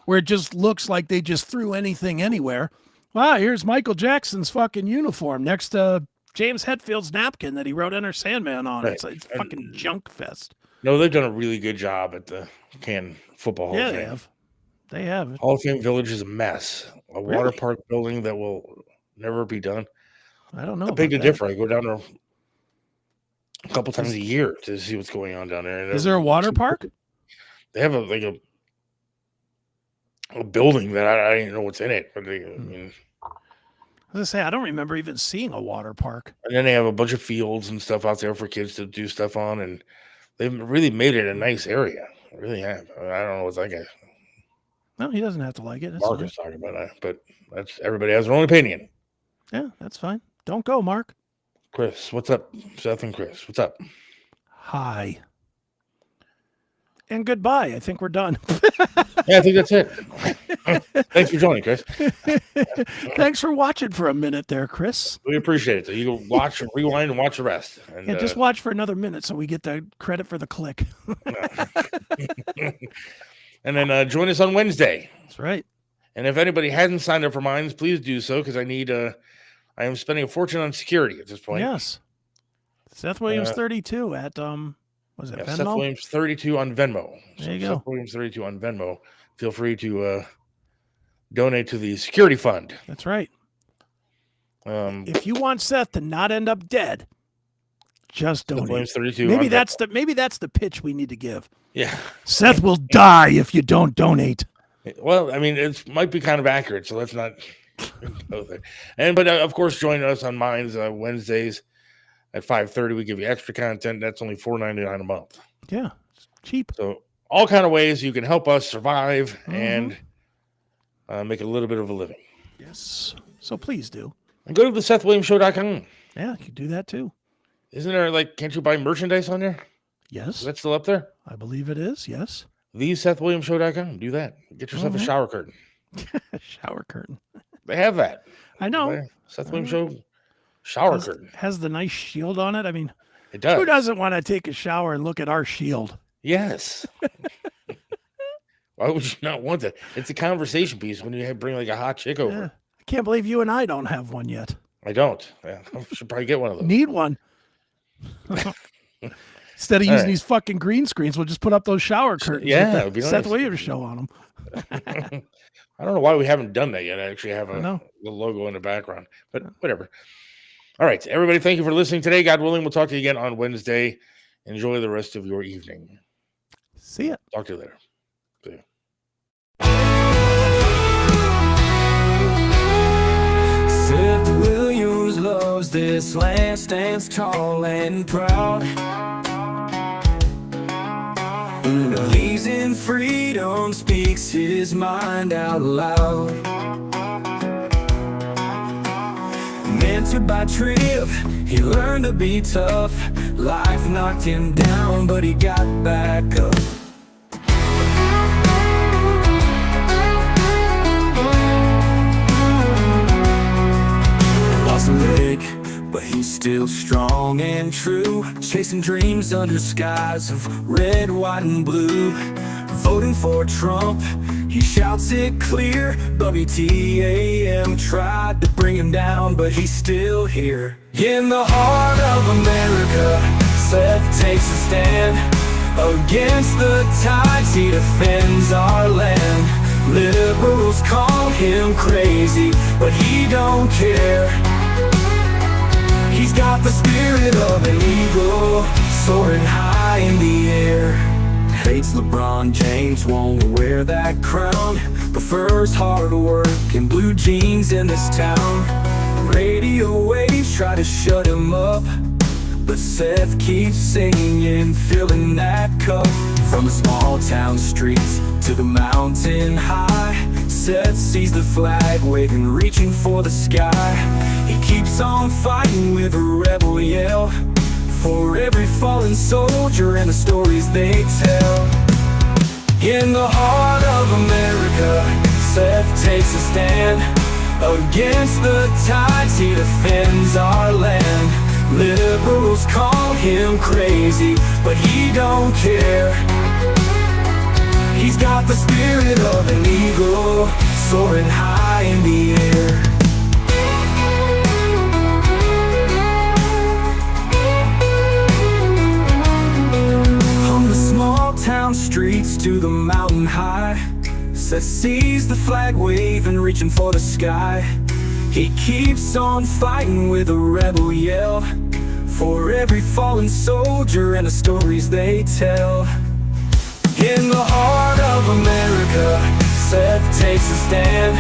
where it just looks like they just threw anything anywhere. Wow, here's Michael Jackson's fucking uniform next to James Hetfield's napkin that he wrote Enter Sandman on. Right. It's fucking junk fest. No, they've done a really good job at the Canton Football Hall Yeah, of they Fame. have. They have. Hall of Fame Village is a mess. A water Really? park building that will never be done. I don't know. I beg to about that. differ. I go down there a couple times a year to see what's going on down there. And Is there a water park? They have a building that I didn't know what's in it. But they, I mean, I was gonna say, I don't remember even seeing a water park. and then they have a bunch of fields and stuff out there for kids to do stuff on, and they've really made it a nice area. They really have. I don't know what that guy No, he doesn't have to like it. That's Mark fine. is talking about, but that's everybody has their own opinion. Yeah, that's fine. Don't go, Mark. Chris, what's up? Seth and Chris, what's up? Hi. And goodbye. I think we're done. Yeah, I think that's it. Thanks for joining, Chris. Thanks for watching for a minute there, Chris. We appreciate it. So you can watch, rewind, and watch the rest. And, Yeah, just watch for another minute so we get the credit for the click. and then join us on Wednesday. That's right. And if anybody hasn't signed up for Minds, please do so, because I need. I am spending a fortune on security at this point. Yes. Seth Williams 32 at was it Venmo? Seth Williams 32 on Venmo. There you go. Seth Williams 32 on Venmo. Feel free to donate to the security fund. That's right. If you want Seth to not end up dead, just donate. Seth Williams 32. Maybe that's the pitch we need to give. Yeah. Seth will die if you don't donate. Well, I mean, it might be kind of accurate, so let's not go there. But of course, join us on Minds Wednesdays at 5:30. We give you extra content. That's only $4.99 a month. Yeah, it's cheap. So all kind of ways you can help us survive and make a little bit of a living. Yes. So please do. And go to the SethWilliamsShow.com. Yeah, you can do that too. Isn't there can't you buy merchandise on there? Yes. Is that still up there? I believe it is. Yes. The SethWilliamsShow.com. Do that. Get yourself a shower curtain. Shower curtain. They have that. I know. Seth Williams Show shower curtain. Has the nice shield on it. I mean, it does. Who doesn't want to take a shower and look at our shield? Yes. Why would you not want that? It's a conversation piece when you bring a hot chick over. Yeah. I can't believe you and I don't have one yet. I don't. Yeah, I should probably get one of those. Need one. Instead of using these fucking green screens, we'll just put up those shower curtains. Yeah, it would be Seth nice. Williams Show on them. I don't know why we haven't done that yet. I actually have the logo in the background, but whatever. All right, everybody, thank you for listening today. God willing, we'll talk to you again on Wednesday. Enjoy the rest of your evening. See ya. Talk to you later. See you. Seth Williams loves this land, stands tall and proud. Believes in freedom, speaks his mind out loud. Mentored by Trip, he learned to be tough. Life knocked him down, but he got back up. Lost a leg, but he's still strong and true. Chasing dreams under skies of red, white, and blue. Voting for Trump, he shouts it clear. WTAM tried to bring him down, but he's still here. In the heart of America, Seth takes a stand. Against the tides, he defends our land. Liberals call him crazy, but he don't care. He's got the spirit of an eagle, soaring high in the air. Hates LeBron James, won't wear that crown. Prefers hard work and blue jeans in this town. Radio waves try to shut him up, but Seth keeps singing, filling that cup. From the small town streets to the mountain high, Seth sees the flag waving, reaching for the sky. He keeps on fighting with a rebel yell, for every fallen soldier and the stories they tell. In the heart of America, Seth takes a stand. Against the tides, he defends our land. Liberals call him crazy, but he don't care. He's got the spirit of an eagle, soaring high in the air. From the small town streets to the mountain high, Seth sees the flag waving, reaching for the sky. He keeps on fighting with a rebel yell, for every fallen soldier and the stories they tell. In the heart of America, Seth takes a stand.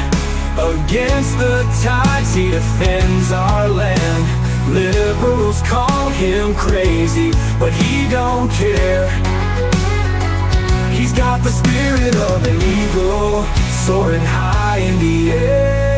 Against the tides, he defends our land. Liberals call him crazy, but he don't care. He's got the spirit of an eagle, soaring high in the air.